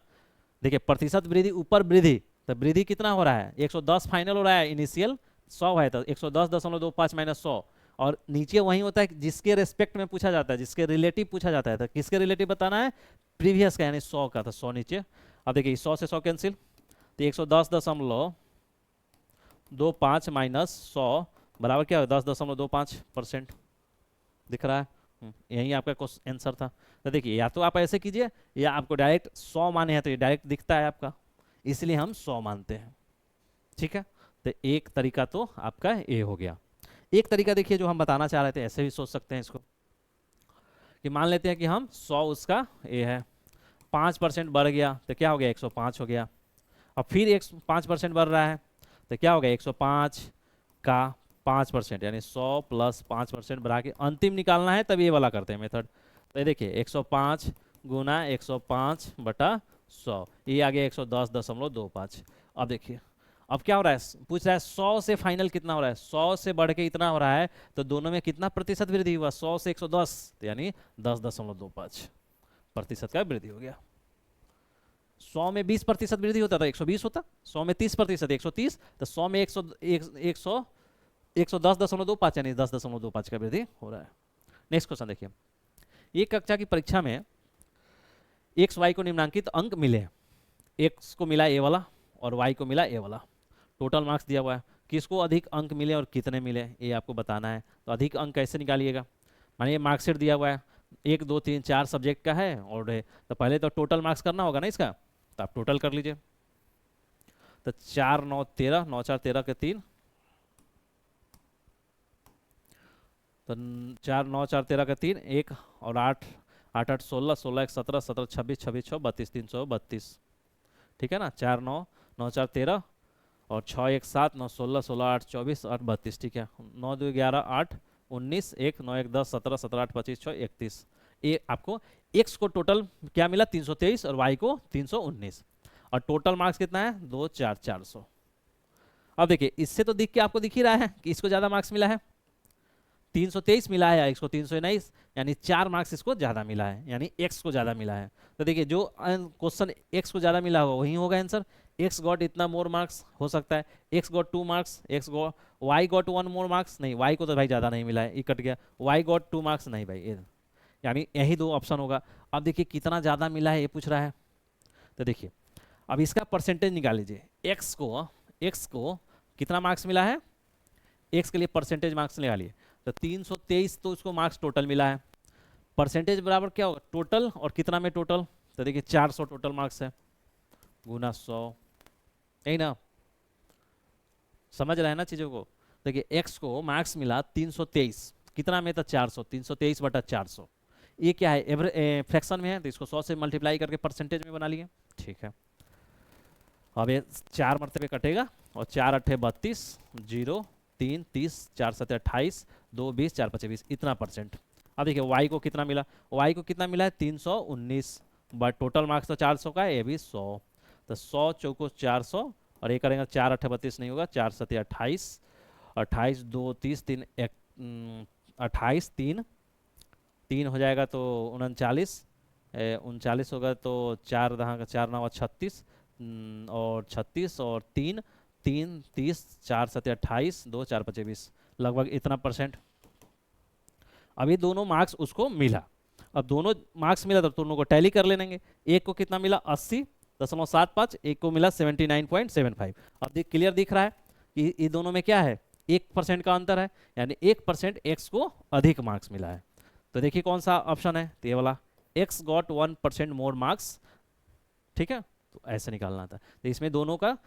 देखिए प्रतिशत वृद्धि ऊपर वृद्धि, तो वृद्धि कितना हो रहा है? 110 फाइनल हो रहा है, इनिशियल 100 है, तो 110.25 माइनस 100, और नीचे वही होता है जिसके रेस्पेक्ट में पूछा जाता है, जिसके रिलेटिव पूछा जाता है। तो किसके रिलेटिव बताना है? प्रीवियस का, यानी 100 का, तो 100 नीचे। अब देखिए 100 से 100 कैंसिल, तो 110.25 माइनस 100 बराबर क्या है? 10.25% दिख रहा है। यही आपका आंसर था। तो देखिए या तो आप ऐसे कीजिए, या आपको डायरेक्ट 100 माने हैं तो ये डायरेक्ट दिखता है आपका, इसलिए हम 100 मानते हैं। ठीक है, तो एक तरीका तो आपका ए हो गया। एक तरीका देखिए जो हम बताना चाह रहे थे, ऐसे भी सोच सकते हैं इसको, कि मान लेते हैं कि हम 100 उसका ए है, 5% बढ़ गया तो क्या हो गया? 105 हो गया। अब फिर 5% बढ़ रहा है तो क्या हो गया? 105 का 5%, यानी 100 प्लस 5% बढ़ा के अंतिम निकालना है, तब ये वाला करते हैं मेथड। तो ये देखिए 105 गुना 105/100, ये आ गया 110.25। अब देखिए अब क्या हो रहा है? पूछ रहा है 100 से फाइनल कितना हो रहा है? 100 से बढ़ के इतना हो रहा है, तो दोनों में कितना प्रतिशत वृद्धि हुआ? 100 से 110, तो यानी 10.25 प्रतिशत का वृद्धि हो गया। 100 में 20% वृद्धि होता था 120 होता, 100 में 30% 130, तो 100 में 110.25 यानी 10.25 का वृद्धि हो रहा है। नेक्स्ट क्वेश्चन देखिए, एक कक्षा की परीक्षा में एक्स वाई को निम्नांकित अंक मिले, एक्स को मिला ए वाला और वाई को मिला ए वाला, टोटल मार्क्स दिया हुआ है, किसको अधिक अंक मिले और कितने मिले ये आपको बताना है। तो अधिक अंक कैसे निकालिएगा? मानिए मार्कशीट दिया हुआ है, 1 2 3 4 सब्जेक्ट का है, और तो पहले तो टोटल मार्क्स करना होगा ना इसका, तो आप टोटल कर लीजिए। तो 4 9 13, 9 4 13 के 3, तो 4 9 4 13 का 3, 1 और 8 8 8 16, 16 1 17, 17 26, 26 6 32, 332। ठीक है ना, 4 9 9 4 13 और 6 1 7 9 16, 16 8 24 8 32। ठीक है, 9 2 11 8 19 1 9 1 10 17 17 8 25 6 31। ये आपको एक्स को टोटल क्या मिला? 323, और वाई को 319, और टोटल मार्क्स कितना है? 2 4 400। अब देखिए इससे तो दिख के आपको दिख ही रहा है कि इसको ज्यादा मार्क्स मिला है, 323 मिला है, इसको 319, यानी 4 मार्क्स इसको ज्यादा मिला है, यानी एक्स को ज्यादा मिला है। तो देखिए जो क्वेश्चन एक्स को ज्यादा मिला होगा वही होगा आंसर। एक्स गॉट इतना मोर मार्क्स हो सकता है, X got 2 marks, X got Y got 1 more marks, नहीं वाई को तो भाई ज्यादा नहीं मिला है, ये कट गया। वाई गॉट 2 मार्क्स, नहीं भाई यानी यही दो ऑप्शन होगा। अब देखिए कितना ज़्यादा मिला है ये पूछ रहा है। तो देखिए अब इसका परसेंटेज निकाल लीजिए। एक्स को कितना मार्क्स मिला है, एक्स के लिए परसेंटेज मार्क्स निकालिए। तो 323 तो उसको मार्क्स टोटल मिला है। परसेंटेज बराबर क्या होगा, टोटल और कितना में टोटल, तो देखिए 400 टोटल मार्क्स है, गुना 100, यही ना, समझ रहे हैं ना चीज़ों को। देखिए एक्स को मार्क्स मिला 323, कितना में था 400, 323 बटा 400, ये क्या है फ्रैक्शन में है, तो इसको 100 से मल्टीप्लाई करके परसेंटेज में बना लिए। ठीक है, अब ये 4 मरतबे कटेगा और 4 अट्ठे 32, 0 3 30, 4 सत्ते 28, 2 20, 4 पचे 20, इतना परसेंट। अब देखिए वाई को कितना मिला, वाई को कितना मिला है 319, बट टोटल मार्क्स तो 400 का है, ये भी 100, तो 100 चौको 400, और ये करेंगे 4 अट्ठे 32 नहीं होगा, 4 सत्ते 28, 28 2 30, 3 28, 3 3 हो जाएगा तो 39, 39 होगा तो 4 दहाँ का 4 9 36, और 36 और 3 3 30, 4 सत्ते 28, 2 4 पचे 20, लगभग इतना परसेंट। अब ये दोनों मार्क्स उसको मिला। अब दोनों मार्क्स मिला तो दोनों को टैली कर लेंगे। एक को कितना मिला 80.75, एक को मिला 79.75। अब देख क्लियर दिख रहा है कि ये दोनों में क्या है, 1% का अंतर है, यानी 1% एक्स को अधिक मार्क्स मिला है। तो देखिए कौन सा ऑप्शन है, तो ये वाला, एक्स गॉट 1% मोर मार्क्स। ठीक है, तो ऐसे निकालना था। तो इसमें दोनों का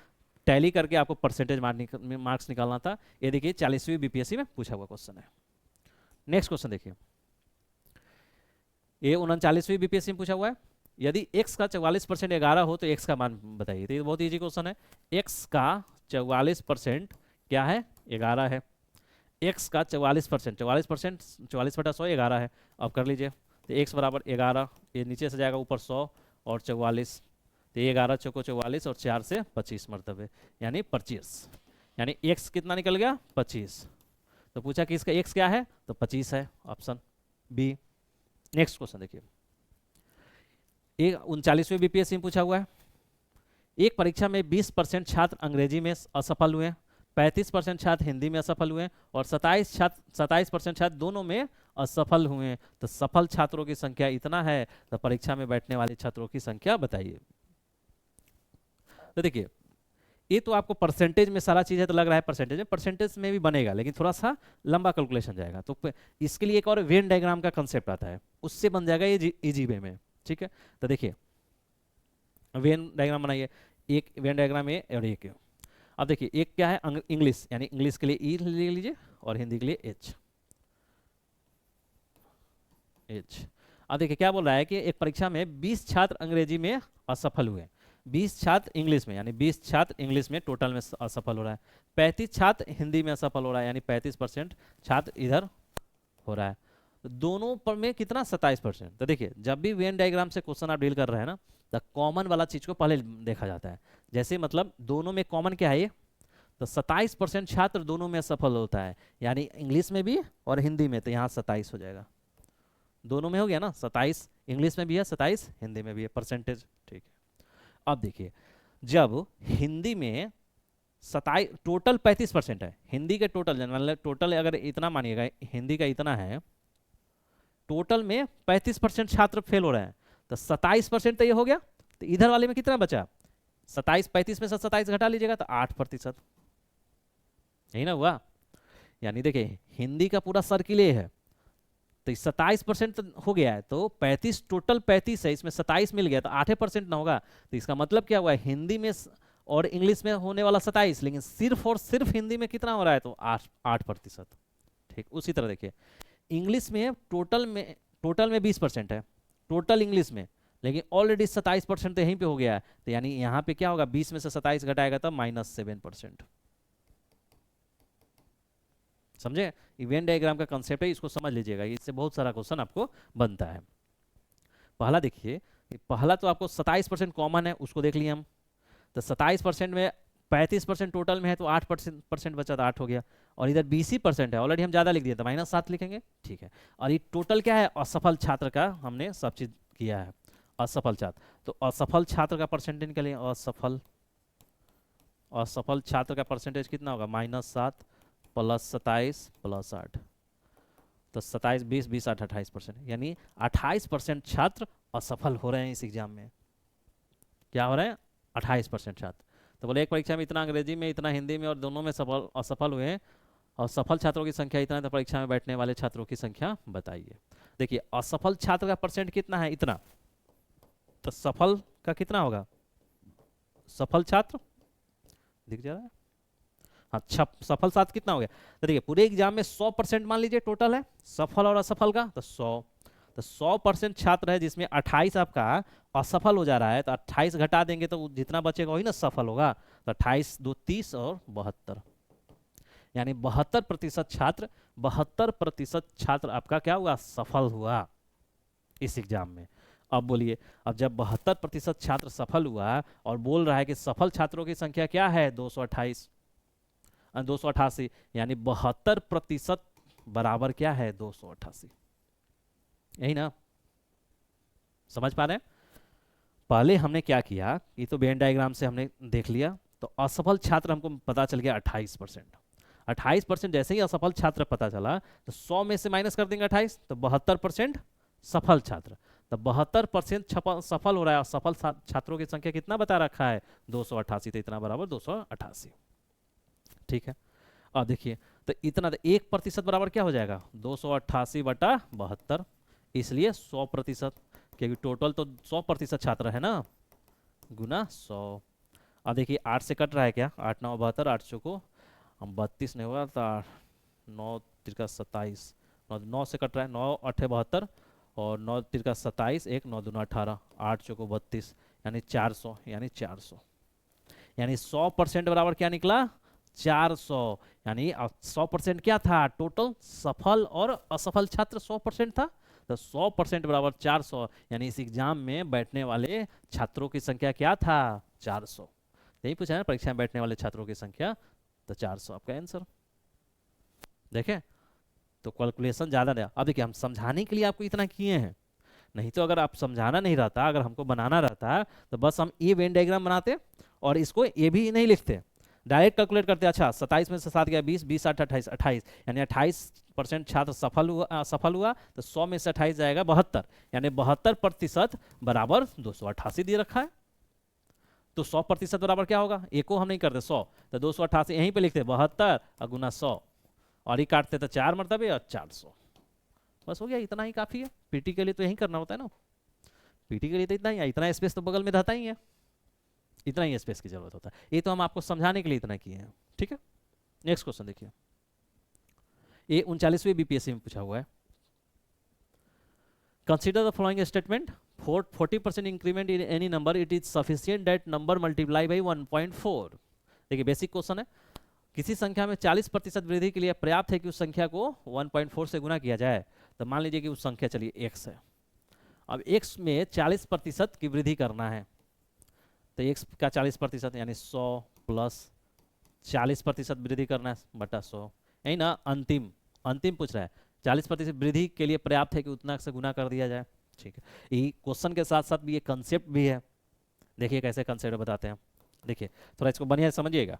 टैली करके आपको परसेंटेज मार्क्स निकालना था। ये देखिए 40वीं बीपीएससी में पूछा हुआ क्वेश्चन है। नेक्स्ट क्वेश्चन देखिए, ये 39वीं बीपीएससी में पूछा हुआ है, यदि x का 44% 11 हो तो x का मान बताइए। तो ये बहुत इजी क्वेश्चन है। x का 44% क्या है, 11 है। x का 44%, 44 बटा 100 11 है। अब कर लीजिए, तो x बराबर 11, ये नीचे से जाएगा ऊपर 100 और 44, तो ये 11 चौको 44 और 4 से 25 मरतबे, यानी 25, यानी x कितना निकल गया 25। तो पूछा कि इसका x क्या है, तो 25 है, ऑप्शन बी। नेक्स्ट क्वेश्चन देखिए, एक 39वीं बीपीएससी में पूछा हुआ है, एक परीक्षा में 20% छात्र अंग्रेजी में असफल हुए, 35% छात्र हिंदी में असफल हुए और 27% छात्र दोनों में असफल हुए। तो सफल छात्रों की संख्या इतना है, तो परीक्षा में बैठने वाले छात्रों की संख्या बताइए। तो देखिए ये तो आपको परसेंटेज में सारा चीज़ है, तो लग रहा है परसेंटेज में भी बनेगा, लेकिन थोड़ा सा लंबा कैलकुलेशन जाएगा। तो इसके लिए एक और वेन डायग्राम का कंसेप्ट आता है, उससे बन जाएगा ये इजी वे में। ठीक है, तो देखिए वेन डायग्राम बनाइए, एक वेन डायग्राम है और एक। अब देखिए एक क्या है इंग्लिश, यानी इंग्लिश के लिए ई ले लीजिए और हिंदी के लिए एच। अब देखिए क्या बोल रहा है कि एक परीक्षा में 20 छात्र अंग्रेजी में असफल हुए, 20 छात्र इंग्लिश में, यानी 20 छात्र इंग्लिश में टोटल में असफल हो रहा है, 35 छात्र हिंदी में असफल हो रहा है, यानी 35% छात्र इधर हो रहा है। तो दोनों पर में कितना 27%। तो देखिए जब भी वेन डायग्राम से क्वेश्चन आप डील कर रहे हैं ना, तो कॉमन वाला चीज को पहले देखा जाता है। जैसे मतलब दोनों में कॉमन क्या है, तो 27% छात्र दोनों में असफल होता है, यानी इंग्लिश में भी और हिंदी में, तो यहाँ 27 हो जाएगा, दोनों में हो गया ना, 27 इंग्लिश में भी है 27 हिंदी में भी है, परसेंटेज। ठीक है, अब देखिए जब हिंदी में 27 टोटल 35% है, हिंदी के टोटल मतलब टोटल अगर इतना मानिएगा हिंदी का इतना है, टोटल में 35% छात्र फेल हो रहे हैं, तो 27% तो ये हो गया। तो इधर वाले में कितना बचा, 27, 35 में से 27 घटा लीजिएगा तो 8%, यही ना हुआ। यानी देखिए हिंदी का पूरा सर्किल ये है, तो 27% हो गया है, तो 35 टोटल 35 है, इसमें 27 मिल गया तो 8% ना होगा। तो इसका मतलब क्या हुआ है, हिंदी में और इंग्लिश में होने वाला 27, लेकिन सिर्फ और सिर्फ हिंदी में कितना हो रहा है, तो 8%। ठीक, उसी तरह देखिए इंग्लिश में टोटल में 20% है टोटल इंग्लिश में, लेकिन ऑलरेडी 27% तो यहीं पे हो गया है, तो यानी यहाँ पे क्या होगा, 20 में से 27 घटाएगा तो -7%। समझे, इवेंट डायग्राम का कंसेप्ट है, इसको समझ लीजिएगा, इससे बहुत सारा क्वेश्चन आपको बनता है। पहला देखिए, पहला तो आपको 27% कॉमन है, उसको देख लिए हम। तो 27% में 35% टोटल में है, तो 8% बचा, तो 8 हो गया। और इधर 20% है, ऑलरेडी हम ज़्यादा लिख दिए तो -7 लिखेंगे। ठीक है, और ये टोटल क्या है, असफल छात्र का हमने सब चीज़ किया है, असफल छात्र। तो असफल छात्र का परसेंटेज निकालिए, असफल छात्र का परसेंटेज कितना होगा, -7 + 27 + 8। तो 27, 20, 20, 28%, यानी 28% छात्र असफल हो रहे हैं इस एग्जाम में। क्या हो रहे हैं? 28% छात्र। तो बोले एक परीक्षा में इतना अंग्रेजी में, इतना हिंदी में, और दोनों में सफल असफल हुए हैं, और सफल छात्रों की संख्या इतना है, तो परीक्षा में बैठने वाले छात्रों की संख्या बताइए। देखिए असफल छात्र का परसेंट कितना है? इतना। तो सफल का कितना होगा? सफल छात्र दिख जा रहा है? हाँ, सफल छात्र कितना हो गया? तो देखिए पूरे एग्जाम में 100% मान लीजिए टोटल है सफल और असफल का, तो 100। तो 100% छात्र है जिसमें 28 आपका असफल हो जा रहा है, तो 28 घटा देंगे तो जितना बचेगा वही ना सफल होगा। तो 28 2 30 और 72, यानी 72% छात्र आपका क्या हुआ? सफल हुआ इस एग्जाम में। अब बोलिए, अब जब 72% छात्र सफल हुआ और बोल रहा है कि सफल छात्रों की संख्या क्या है? 228, 288, यानी 72% बराबर क्या है? 288। यही ना? समझ पा रहे हैं? पहले हमने क्या किया, ये तो वेन डायग्राम से हमने देख लिया, तो असफल छात्र हमको पता चल गया 28%। 28% जैसे ही असफल छात्र पता चला, तो 100 में से माइनस कर देंगे 28, तो 72% सफल छात्र। तो 72% सफल हो रहा है, और सफल छात्रों की संख्या कितना बता रखा है? 288, तो इतना बराबर 288। ठीक है, अब देखिए, तो इतना, तो 1% बराबर क्या हो जाएगा? 288/72, इसलिए 100%, क्योंकि टोटल तो 100% छात्र है ना, गुना 100। अब देखिए 8 से कट रहा है क्या? 8 9 72, 8 चौको 32 नहीं होगा, तो 9 तिरका 27, 9 से कट रहा है, 9 8 72, और 9 तिरका 27, 1 9 दूना 18, 8 चौको 32, यानी 400, यानी 400, यानी 100% बराबर क्या निकला? 400। यानी 100% क्या था? टोटल सफल और असफल छात्र 100% था, तो 100% बराबर 400, यानी इस एग्जाम में बैठने वाले छात्रों की संख्या क्या था? 400। यही पूछा है ना, परीक्षा में बैठने वाले छात्रों की संख्या, तो 400 आपका आंसर। देखें, तो कैलकुलेशन ज़्यादा नहीं। अब देखिए हम समझाने के लिए आपको इतना किए हैं, नहीं तो अगर आप समझाना नहीं रहता, अगर हमको बनाना रहता, तो बस हम ये वेन डायग्राम बनाते और इसको ये भी नहीं लिखते, डायरेक्ट कैलकुलेट करते। अच्छा 27 में से 7 गया 20, 20 8 28, 28, यानी 28% छात्र सफल हुआ, तो 100 में से 28 जाएगा 72, यानी 72% बराबर 288 दे रखा है। तो 100% बराबर क्या होगा? एको हम नहीं करते 100, तो 288 यहीं पे लिखते 72 और गुना 100, और ये काटते तो 4 मरतबे और 400, बस हो गया। इतना ही काफी है, पीटी के लिए तो यही करना होता है ना, पीटी के लिए तो इतना ही है, इतना स्पेस तो बगल में रहता ही है, इतना ही स्पेस की जरूरत होता है। ये तो हम आपको समझाने के लिए इतना किए हैं। ठीक है, नेक्स्ट क्वेश्चन देखिए, ये 39वीं बीपीएससी में पूछा हुआ है। Consider the following statement, 40% increment in any number, it is sufficient that number multiply by 1.4। देखिए बेसिक क्वेश्चन है, किसी संख्या में 40% वृद्धि के लिए पर्याप्त है कि उस संख्या को 1.4 से गुना किया जाए। तो मान लीजिए कि उस संख्या चलिए x है, अब x में 40% की वृद्धि करना है, तो x का 40% यानी 100 प्लस 40% वृद्धि करना है बटा 100, यही ना। अंतिम अंतिम पूछ रहा है, 40% वृद्धि के लिए पर्याप्त है कि उतना से गुना कर दिया जाए। ठीक है, ये क्वेश्चन के साथ साथ भी ये कंसेप्ट भी है। देखिए कैसे कंसेप्ट बताते हैं, देखिए थोड़ा इसको बढ़िया समझिएगा।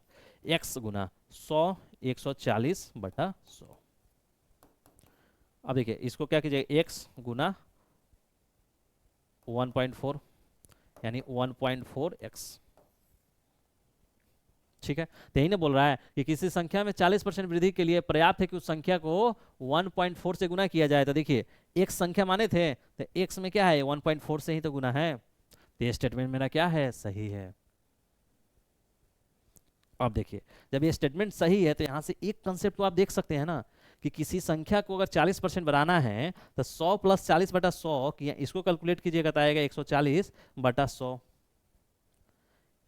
x गुना 100, 140/100। अब देखिए इसको क्या कीजिए, x गुना 1.4, यानी 1.4x। ठीक है, तो यही ना बोल रहा है कि किसी संख्या में 40% वृद्धि के लिए पर्याप्त है कि उस संख्या को 1.4 से गुना किया जाए। तो देखिए एक संख्या माने थे, तो x में क्या है? 1.4 से ही तो गुना है, तो ये स्टेटमेंट मेरा क्या है? सही है। अब देखिए जब ये स्टेटमेंट सही है, तो यहाँ से एक कंसेप्ट को आप देख सकते हैं ना, कि किसी संख्या को अगर 40% बढ़ाना है, तो 100 प्लस 40/100 इसको कैलकुलेट कीजिएगा तो आएगा 140/100,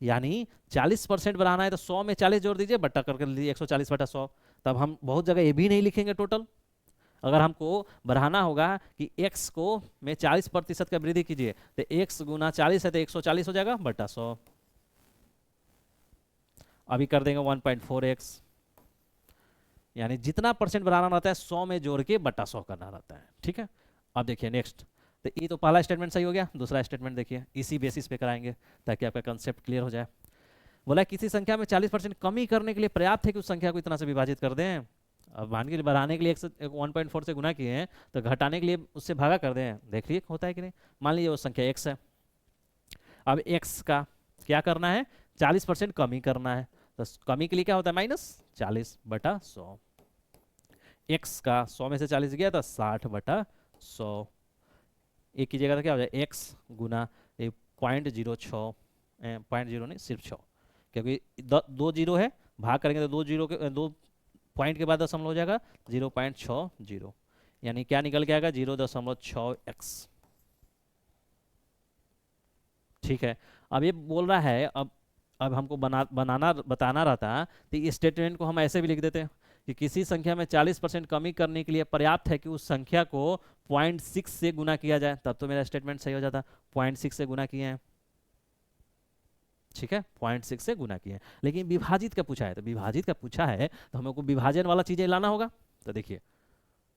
यानी 40% बढ़ाना है तो 100 में 40 जोड़ दीजिए, बट्टा करके लीजिए 140/100। तब हम बहुत जगह ये भी नहीं लिखेंगे टोटल। अगर हमको बढ़ाना होगा कि x को में 40% का वृद्धि कीजिए, तो x गुना 40 है तो 140 हो जाएगा बटा 100। अभी कर देंगे 1.4x, यानी जितना परसेंट बढ़ाना रहता है 100 में जोड़ के बटा 100 करना रहता है। ठीक है, अब देखिए नेक्स्ट, तो ये तो पहला स्टेटमेंट सही हो गया। दूसरा स्टेटमेंट देखिए, इसी बेसिस पे कराएंगे ताकि आपका कंसेप्ट क्लियर हो जाए। बोला किसी संख्या में 40% कमी करने के लिए पर्याप्त है कि उस संख्या को इतना से विभाजित कर दें। अब मान के बढ़ाने के लिए 1.4 से गुना किए हैं, तो घटाने के लिए उससे भागा कर दें, देखिए होता है कि नहीं। मान लीजिए वो संख्या x है, अब x का क्या करना है, 40% कमी करना है, तो कमी के लिए क्या होता है, -40/100। x का 100 में से 40 गया तो 60/100। एक की जगह तो क्या हो जाए, x गुना 0.06, 0.0 नहीं सिर्फ 6, क्योंकि दो जीरो है, भाग करेंगे तो दो जीरो के, दो पॉइंट के बाद दशमलव हो जाएगा 0.60, यानी क्या निकल के आएगा, 0.6x। ठीक है। अब ये बोल रहा है, अब हमको बताना रहता, तो इस स्टेटमेंट को हम ऐसे भी लिख देते हैं कि किसी संख्या में 40% कमी करने के लिए पर्याप्त है कि उस संख्या को 0.6 से गुना किया जाए, तब तो मेरा स्टेटमेंट सही हो जाता। 0.6 से गुना किए हैं, ठीक है, 0.6 से गुना किए हैं, लेकिन विभाजित का पूछा है, तो विभाजित का पूछा है तो हमको विभाजन वाला चीजें लाना होगा। तो देखिए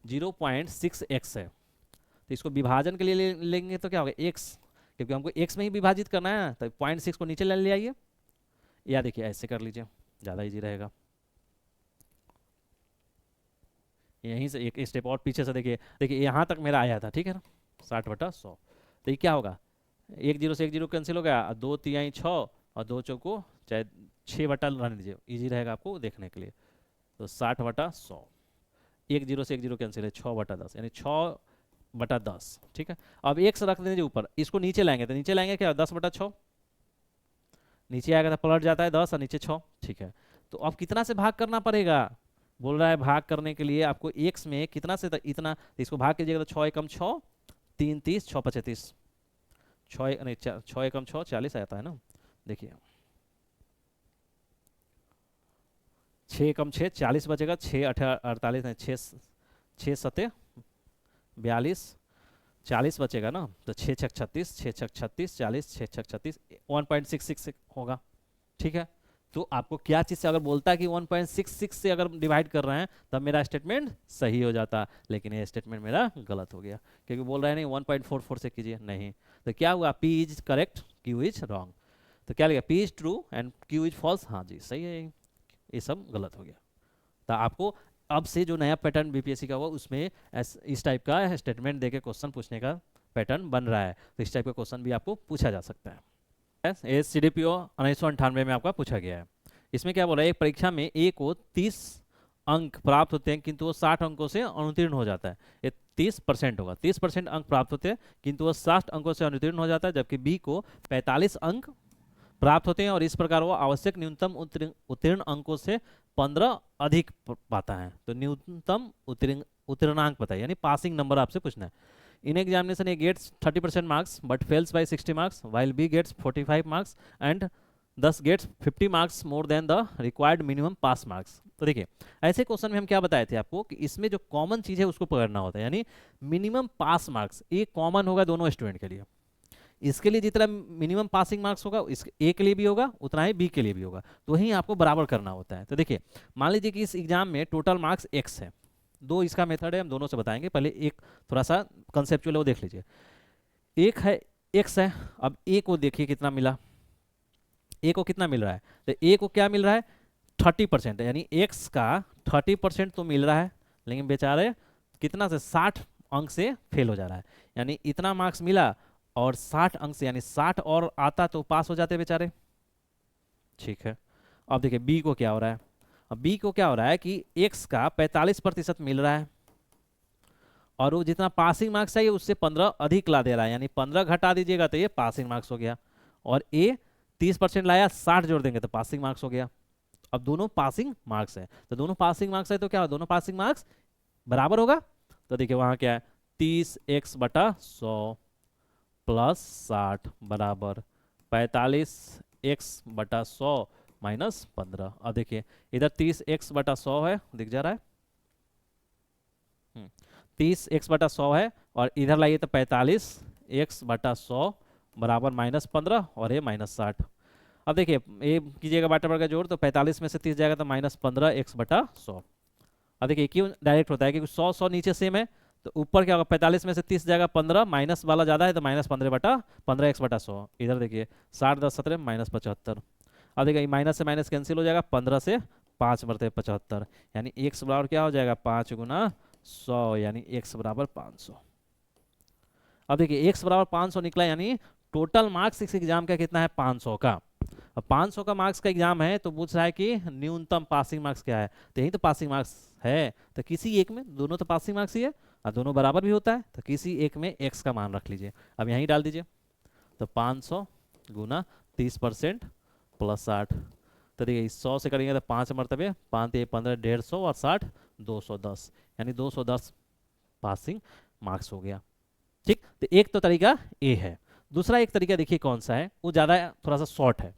0.6x है, तो इसको विभाजन के लिए लेंगे तो क्या होगा, x, क्योंकि हमको x में ही विभाजित करना है, तो 0.6 को नीचे ले आइए, या देखिए ऐसे कर लीजिए, ज़्यादा इजी रहेगा। यहीं से एक स्टेप और पीछे से देखिए, यहाँ तक मेरा आया था, ठीक है ना, 60/100। तो ये क्या होगा, 1 0 से 1 0 कैंसिल हो गया, 2 3 6 और 2 चौको चाहे 6 रहने दीजिए, इजी रहेगा आपको देखने के लिए। तो 60/100, 1 0 से 1 0 कैंसिल है, 6/10, यानी 6/10। ठीक है, अब x रख दीजिए ऊपर, इसको नीचे लाएंगे तो नीचे लाएंगे क्या, 10/6, नीचे आएगा तो पलट जाता है 10 और नीचे 6। ठीक है, तो अब कितना से भाग करना पड़ेगा, बोल रहा है भाग करने के लिए आपको x में कितना से इतना, तो इसको भाग कीजिएगा तो 6 एकम 6, 3 30, 6 35, 6 नहीं 6 एकम 6 40 आता है ना, देखिए 6 एकम 6 40 बचेगा, 6 8 48 नहीं 6 6 7 42, 40 बचेगा ना, तो 6 6 36, 6 6 36, 40, 6 6 36, 1.66 होगा। ठीक है, तो आपको क्या चीज़ से अगर बोलता है कि 1.66 से अगर डिवाइड कर रहे हैं तब मेरा स्टेटमेंट सही हो जाता, लेकिन ये स्टेटमेंट मेरा गलत हो गया, क्योंकि बोल रहे हैं नहीं 1.44 से कीजिए, नहीं, तो क्या हुआ, P is correct, Q is wrong. तो क्या लिखा, P is true and Q is false, हाँ जी सही है, ये सब गलत हो गया। तो आपको अब से जो नया पैटर्न बीपीएससी का हुआ उसमें इस टाइप का स्टेटमेंट देके क्वेश्चन पूछने का पैटर्न बन रहा है, तो इस टाइप का क्वेश्चन भी आपको पूछा जा सकता है। CDPO 1998 में आपका पूछा गया है। इसमें क्या बोल रहा है, एक परीक्षा में ए को 30 अंक प्राप्त होते हैं किंतु वो 60 अंकों से अनुत्तीर्ण हो जाता है, ये 30% होगा, 30% अंक प्राप्त होते हैं किंतु वो 60 अंकों से अनुत्तीर्ण हो जाता है, जबकि बी को 45 अंक प्राप्त होते हैं और इस प्रकार वो आवश्यक न्यूनतम उत्तीर्ण अंकों से 15 अधिक पाता है। तो न्यूनतम उत्तीर्णांक बताइए, यानी पासिंग नंबर आपसे पूछना है। In examination A gets 30% marks but fails by 60 marks while B gets 45 marks and this gets 50 marks more than the required minimum pass marks. तो देखिए ऐसे क्वेश्चन में हम क्या बताए थे आपको कि इसमें जो कॉमन चीज है उसको पकड़ना होता है, यानी मिनिमम पास मार्क्स एक कॉमन होगा दोनों स्टूडेंट के लिए, इसके लिए जितना मिनिमम पासिंग मार्क्स होगा इस ए के लिए भी होगा उतना ही बी के लिए भी होगा, तो वही आपको बराबर करना होता है। तो देखिए मान लीजिए कि इस एग्जाम में टोटल मार्क्स x है, दो इसका मेथड है, हम दोनों से बताएंगे, पहले एक थोड़ा सा कंसेप्चुअल है वो देख लीजिए। एक है x है, अब a को देखिए कितना मिला, a को कितना मिल रहा है, तो a को क्या मिल रहा है 30% है, यानी x का 30% तो मिल रहा है, लेकिन बेचारे कितना से 60 अंक से फेल हो जा रहा है, यानी इतना मार्क्स मिला और 60 अंक से, यानी 60 और आता तो पास हो जाते बेचारे। ठीक है, अब देखिए बी को क्या हो रहा है, अब बी को क्या हो रहा है कि x का 45% मिल रहा है और वो जितना पासिंग मार्क्स चाहिए उससे 15 अधिक ला दे रहा है, यानी 15 घटा दीजिएगा तो ये पासिंग मार्क्स हो गया, और ए 30% लाया 60 जोड़ देंगे तो पासिंग मार्क्स हो गया। अब दोनों पासिंग मार्क्स है, तो दोनों पासिंग मार्क्स है तो क्या हो, दोनों पासिंग मार्क्स बराबर होगा। तो देखिए वहां क्या है, 30x/100 प्लस 60 बराबर 45x/100 माइनस 15। अब देखिए इधर 30x/100 है, दिख जा रहा है 30x/100 है, और इधर लाइए तो 45x/100 बराबर -15 और ये -60। अब देखिए ये कीजिएगा बटा का जोड़, तो 45 में से 30 जाएगा तो -15x/100। अब देखिए क्यों डायरेक्ट होता है, क्योंकि 100 नीचे सेम है, तो ऊपर क्या होगा 45 में से 30 जाएगा 15, माइनस वाला ज्यादा है तो -15/15x/100। इधर देखिए 60 10 17 -75। अब देखिए माइनस से माइनस कैंसिल हो जाएगा, 15 से 5 मरतबे 75, यानी x बराबर क्या हो जाएगा 5 गुना 100, यानी x बराबर 500। अब देखिए x बराबर 500 निकला, यानी टोटल मार्क्स इस एग्जाम का कितना है 500 का। अब 500 का मार्क्स का एग्जाम है तो पूछ रहा है कि न्यूनतम पासिंग मार्क्स क्या है, तो यही तो पासिंग मार्क्स है, तो किसी एक में, दोनों तो पासिंग मार्क्स ही है और दोनों बराबर भी होता है, तो किसी एक में x का मान रख लीजिए। अब यहीं डाल दीजिए, तो 500 गुना 30% प्लस 60, तो देखिए 100 से करेंगे तो 5 मरतबे, 5 15 150 और 60 210, यानी 210 पासिंग मार्क्स हो गया। ठीक, तो एक तो तरीका ए है। दूसरा एक तरीका देखिए कौन सा है, वो ज़्यादा थोड़ा सा शॉर्ट है।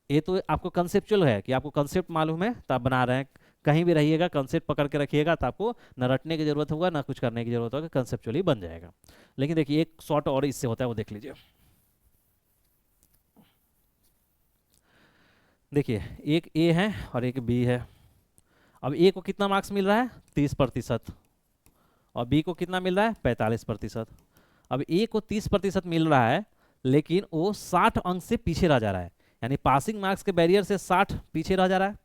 ये तो आपको कंसेप्चुअल है कि आपको कंसेप्ट मालूम है तो आप बना रहे हैं, कहीं भी रहिएगा कंसेप्ट पकड़ के रखिएगा तो आपको न रटने की जरूरत होगा ना कुछ करने की जरूरत होगा, कंसेप्चुअली बन जाएगा। लेकिन देखिए एक शॉर्ट और इससे होता है, वो देख लीजिए। देखिए एक ए है और एक बी है। अब ए को कितना मार्क्स मिल रहा है 30%, और बी को कितना मिल रहा है 45%। अब ए को 30% मिल रहा है, लेकिन वो 60 अंक से पीछे रह जा रहा है, यानी पासिंग मार्क्स के बैरियर से 60 पीछे रह जा रहा है।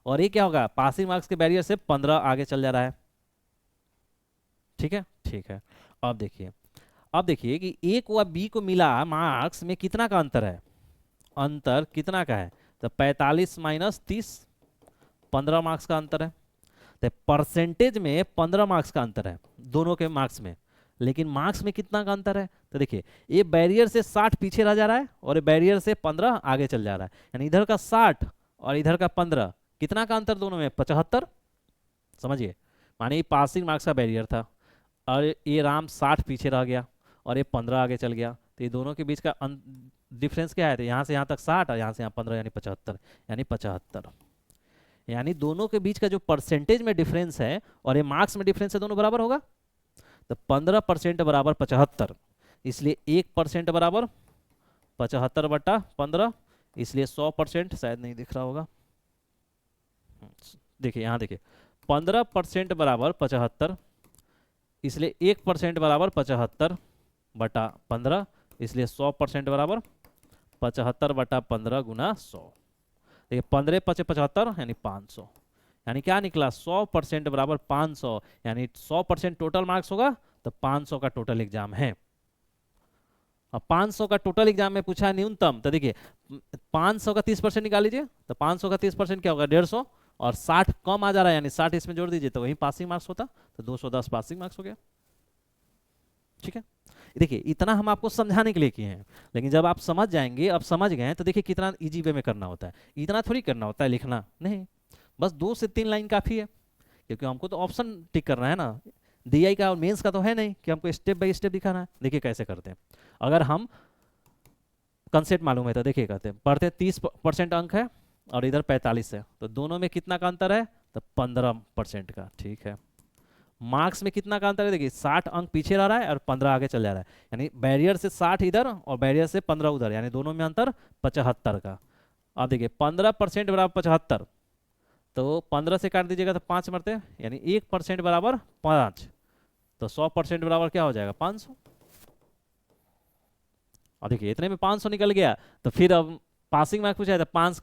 और ये क्या होगा, पासिंग मार्क्स के बैरियर से 15 आगे चल जा रहा है। ठीक है, ठीक है। अब देखिए कि ए को और बी को मिला मार्क्स में कितना का अंतर है, अंतर कितना का है, तो 45 माइनस 30, 15 मार्क्स का अंतर है। तो परसेंटेज में 15 मार्क्स का अंतर है दोनों के मार्क्स में, लेकिन मार्क्स में कितना का अंतर है, तो देखिए ये बैरियर से 60 पीछे रह जा रहा है और ये बैरियर से 15 आगे चल जा रहा है, यानी इधर का 60 और इधर का 15, कितना का अंतर दोनों में 75। समझिए, माने ये पासिंग मार्क्स का बैरियर था और ये राम 60 पीछे रह गया और ये 15 आगे चल गया, तो ये दोनों के बीच का डिफरेंस क्या है, तो यहाँ से यहाँ तक 60 और यहाँ से यहाँ 15, यानी 75, यानी 75, यानी दोनों के बीच का जो परसेंटेज में डिफरेंस है और ये मार्क्स में डिफरेंस है, दोनों बराबर होगा। तो 15% बराबर 75, इसलिए 1% बराबर 75/15, इसलिए 100%, शायद नहीं दिख रहा होगा, देखिए यहाँ देखिए 15% बराबर 75, इसलिए 1% बराबर 75/15, इसलिए 100% बराबर 75/15 गुना 100। देखिए 15 × 75 यानी 500, यानी क्या निकला 100% बराबर 500, यानी 100% टोटल मार्क्स होगा, तो 500 का टोटल एग्जाम है। अब 500 का टोटल एग्जाम में पूछा है न्यूनतम, तो देखिए 500 का 30% निकाल लीजिए, तो 500 का 30% क्या होगा 150, और 60 कम आ जा रहा है, यानी 60 इसमें जोड़ दीजिए तो वही पासिंग मार्क्स होता, तो 210 पासिंग मार्क्स हो गया। ठीक है, देखिए इतना हम आपको समझाने के लिए किए हैं, लेकिन जब आप समझ जाएंगे, अब समझ गए हैं, तो देखिए कितना इजी वे में करना होता है। इतना थोड़ी करना होता है लिखना, नहीं, बस 2 से 3 लाइन काफ़ी है, क्योंकि हमको तो ऑप्शन टिक करना है ना, डीआई का और मेंस का तो है नहीं कि हमको स्टेप बाय स्टेप दिखाना है। देखिए कैसे करते हैं, अगर हम कंसेप्ट मालूम है तो देखिए कहते हैं, पढ़ते 30% अंक है और इधर 45 है, तो दोनों में कितना का अंतर है, तो 15% का। ठीक है, मार्क्स में कितना का अंतर है, देखिए 60 अंक पीछे रह रहा है और 15 आगे चल जा रहा है, यानी बैरियर से 60 इधर और बैरियर से 15 उधर, यानी दोनों में अंतर 75 का। अब देखिए 15% बराबर 75, तो 15 से काट दीजिएगा तो 5 मरते, यानी 1% बराबर 5, तो 100% बराबर क्या हो जाएगा 500। और देखिए इतने में 500 निकल गया, तो फिर अब पासिंग मार्क्स पूछा है, तो 5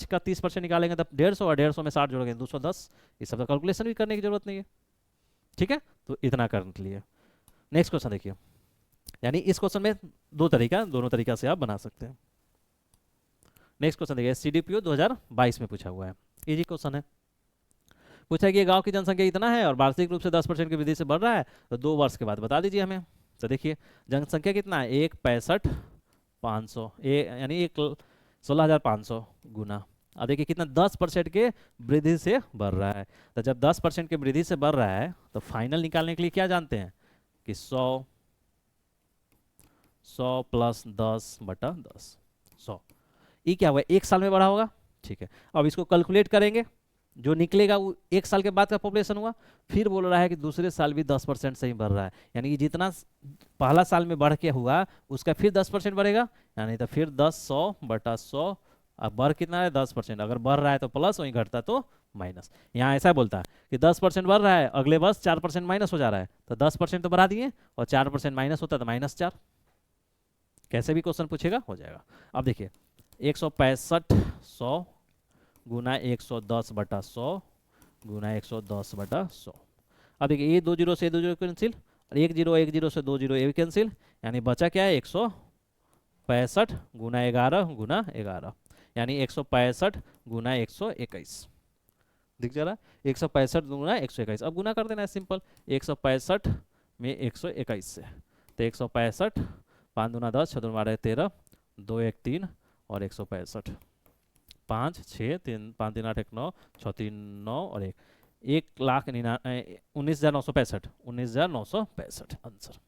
का 30% निकालेंगे तब 150, और 150 में 60 जोड़ेंगे 210। ये सब तो कैलकुलेशन भी करने की जरूरत नहीं है। ठीक है, तो इतना कर लिए। नेक्स्ट क्वेश्चन देखिए, यानी इस क्वेश्चन में दोनों तरीका से आप बना सकते हैं। नेक्स्ट क्वेश्चन देखिए, सीडीपीओ 2022 में पूछा हुआ है, इजी क्वेश्चन है। पूछा कि गांव की जनसंख्या इतना है और वार्षिक रूप से 10% की वृद्धि से बढ़ रहा है, तो 2 वर्ष के बाद बता दीजिए हमें। तो देखिए जनसंख्या कितना है 1,65,500, यानी 16,500 गुना, अब देखिए कितना 10% के वृद्धि से बढ़ रहा है। तो जब 10% के वृद्धि से बढ़ रहा है तो फाइनल निकालने के लिए क्या जानते हैं कि 100 प्लस 10/10, 100, ये क्या हुआ 1 साल में बढ़ा होगा। ठीक है, अब इसको कैलकुलेट करेंगे, जो निकलेगा वो 1 साल के बाद का पॉपुलेशन हुआ। फिर बोल रहा है कि दूसरे साल भी 10% से ही बढ़ रहा है, यानी कि जितना पहला साल में बढ़ के हुआ उसका फिर 10% बढ़ेगा, यानी तो फिर 100/100। अब बढ़ कितना है 10%, अगर बढ़ रहा है तो प्लस, वहीं घटता तो माइनस। यहाँ ऐसा बोलता है कि 10% बढ़ रहा है, अगले वर्ष 4% माइनस हो जा रहा है, तो 10% तो बढ़ा दिए और 4% माइनस होता है तो -4। कैसे भी क्वेश्चन पूछेगा हो जाएगा। अब देखिए 165 100 गुना 110/100 गुना 110/100। अब देखिए ये 2 जीरो से 2 जीरो कैंसिल, और 1 जीरो से 2 जीरो ये भी कैंसिल, यानी बचा क्या है 165 गुना 11 गुना 11, यानी 165 गुना 121। दिख जा रहा, 165 गुना 121। अब गुना कर देना है सिंपल, 165 में 121 से, तो 165, 5 दूना 10, 6 दूना 12 13, 2 1 3 और 165, 5 6 3 5 3 8 1 9, 6 3 9 और 1,19,965, 19,965 आंसर।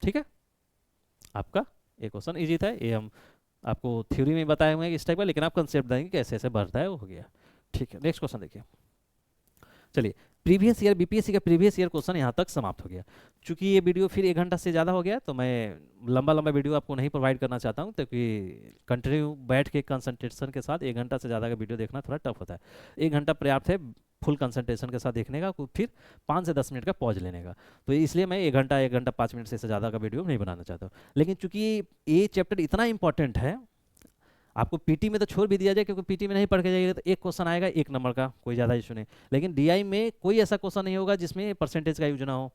ठीक है, आपका एक क्वेश्चन इजी था ये, हम आपको थ्योरी में बताए हुए हैं इस टाइप का, लेकिन आप कंसेप्ट देंगे कैसे ऐसे बढ़ता है, वो हो गया। ठीक है, नेक्स्ट क्वेश्चन देखिए। चलिए, प्रीवियस ईयर बीपीएससी का प्रीवियस ईयर क्वेश्चन यहाँ तक समाप्त हो गया। चूंकि ये वीडियो फिर 1 घंटा से ज़्यादा हो गया, तो मैं लंबा लंबा वीडियो आपको नहीं प्रोवाइड करना चाहता हूँ, क्योंकि कंटिन्यू बैठ के कंसंट्रेशन के साथ 1 घंटा से ज़्यादा का वीडियो देखना थोड़ा टफ होता है। 1 घंटा पर्याप्त है फुल कंसंट्रेशन के साथ देखने का, फिर 5 से 10 मिनट का पॉज लेने का। तो इसलिए मैं 1 घंटा 5 मिनट से ज़्यादा का वीडियो नहीं बनाना चाहता हूँ। लेकिन चूंकि ये चैप्टर इतना इंपॉर्टेंट है, आपको पीटी में तो छोड़ भी दिया जाए, क्योंकि पीटी में नहीं पढ़ के जाइएगा तो एक क्वेश्चन आएगा 1 नंबर का, कोई ज़्यादा इशू नहीं। लेकिन डीआई में कोई ऐसा क्वेश्चन नहीं होगा जिसमें परसेंटेज का यूज ना हो,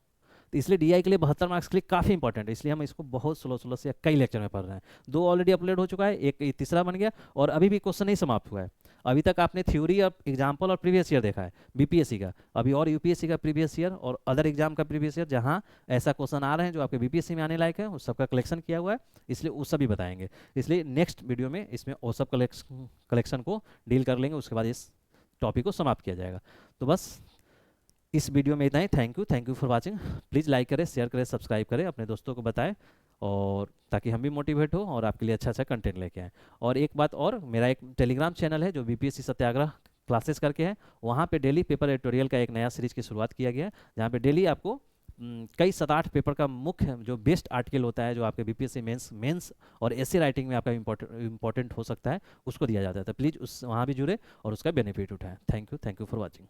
तो इसलिए डीआई के लिए 72 मार्क्स के लिए काफ़ी इंपॉर्टेंट है। इसलिए हम इसको बहुत स्लो स्लो से कई लेक्चर में पढ़ रहे हैं। 2 ऑलरेडी अपलोड हो चुका है, एक तीसरा बन गया, और अभी भी क्वेश्चन नहीं समाप्त हुआ है। अभी तक आपने थ्योरी और एग्जाम्पल और प्रीवियस ईयर देखा है बीपीएससी का, अभी और यूपीएससी का प्रीवियस ईयर और अदर एग्जाम का प्रीवियस ईयर, जहाँ ऐसा क्वेश्चन आ रहे हैं जो आपके बीपीएससी में आने लायक है, उस सबका कलेक्शन किया हुआ है, इसलिए उस सभी बताएंगे। इसलिए नेक्स्ट वीडियो में इसमें वो सब कलेक्शन को डील कर लेंगे, उसके बाद इस टॉपिक को समाप्त किया जाएगा। तो बस इस वीडियो में इतना ही। Thank you for watching. Please like करें, शेयर करें, सब्सक्राइब करें, अपने दोस्तों को बताएं, और ताकि हम भी मोटिवेट हो और आपके लिए अच्छा अच्छा कंटेंट लेके आएँ। और एक बात और, मेरा एक टेलीग्राम चैनल है जो बीपीएससी सत्याग्रह क्लासेस करके है, वहाँ पे डेली पेपर एडिटोरियल का एक नया सीरीज की शुरुआत किया गया है, जहाँ पे डेली आपको कई 7-8 पेपर का मुख्य जो बेस्ट आर्टिकल होता है, जो आपके बीपीएससी मेंस और एसए राइटिंग में आपका इंपॉर्टेंट हो सकता है, उसको दिया जाता है। तो प्लीज़ उस वहाँ भी जुड़े और उसका बेनिफिट उठाएं। Thank you for watching.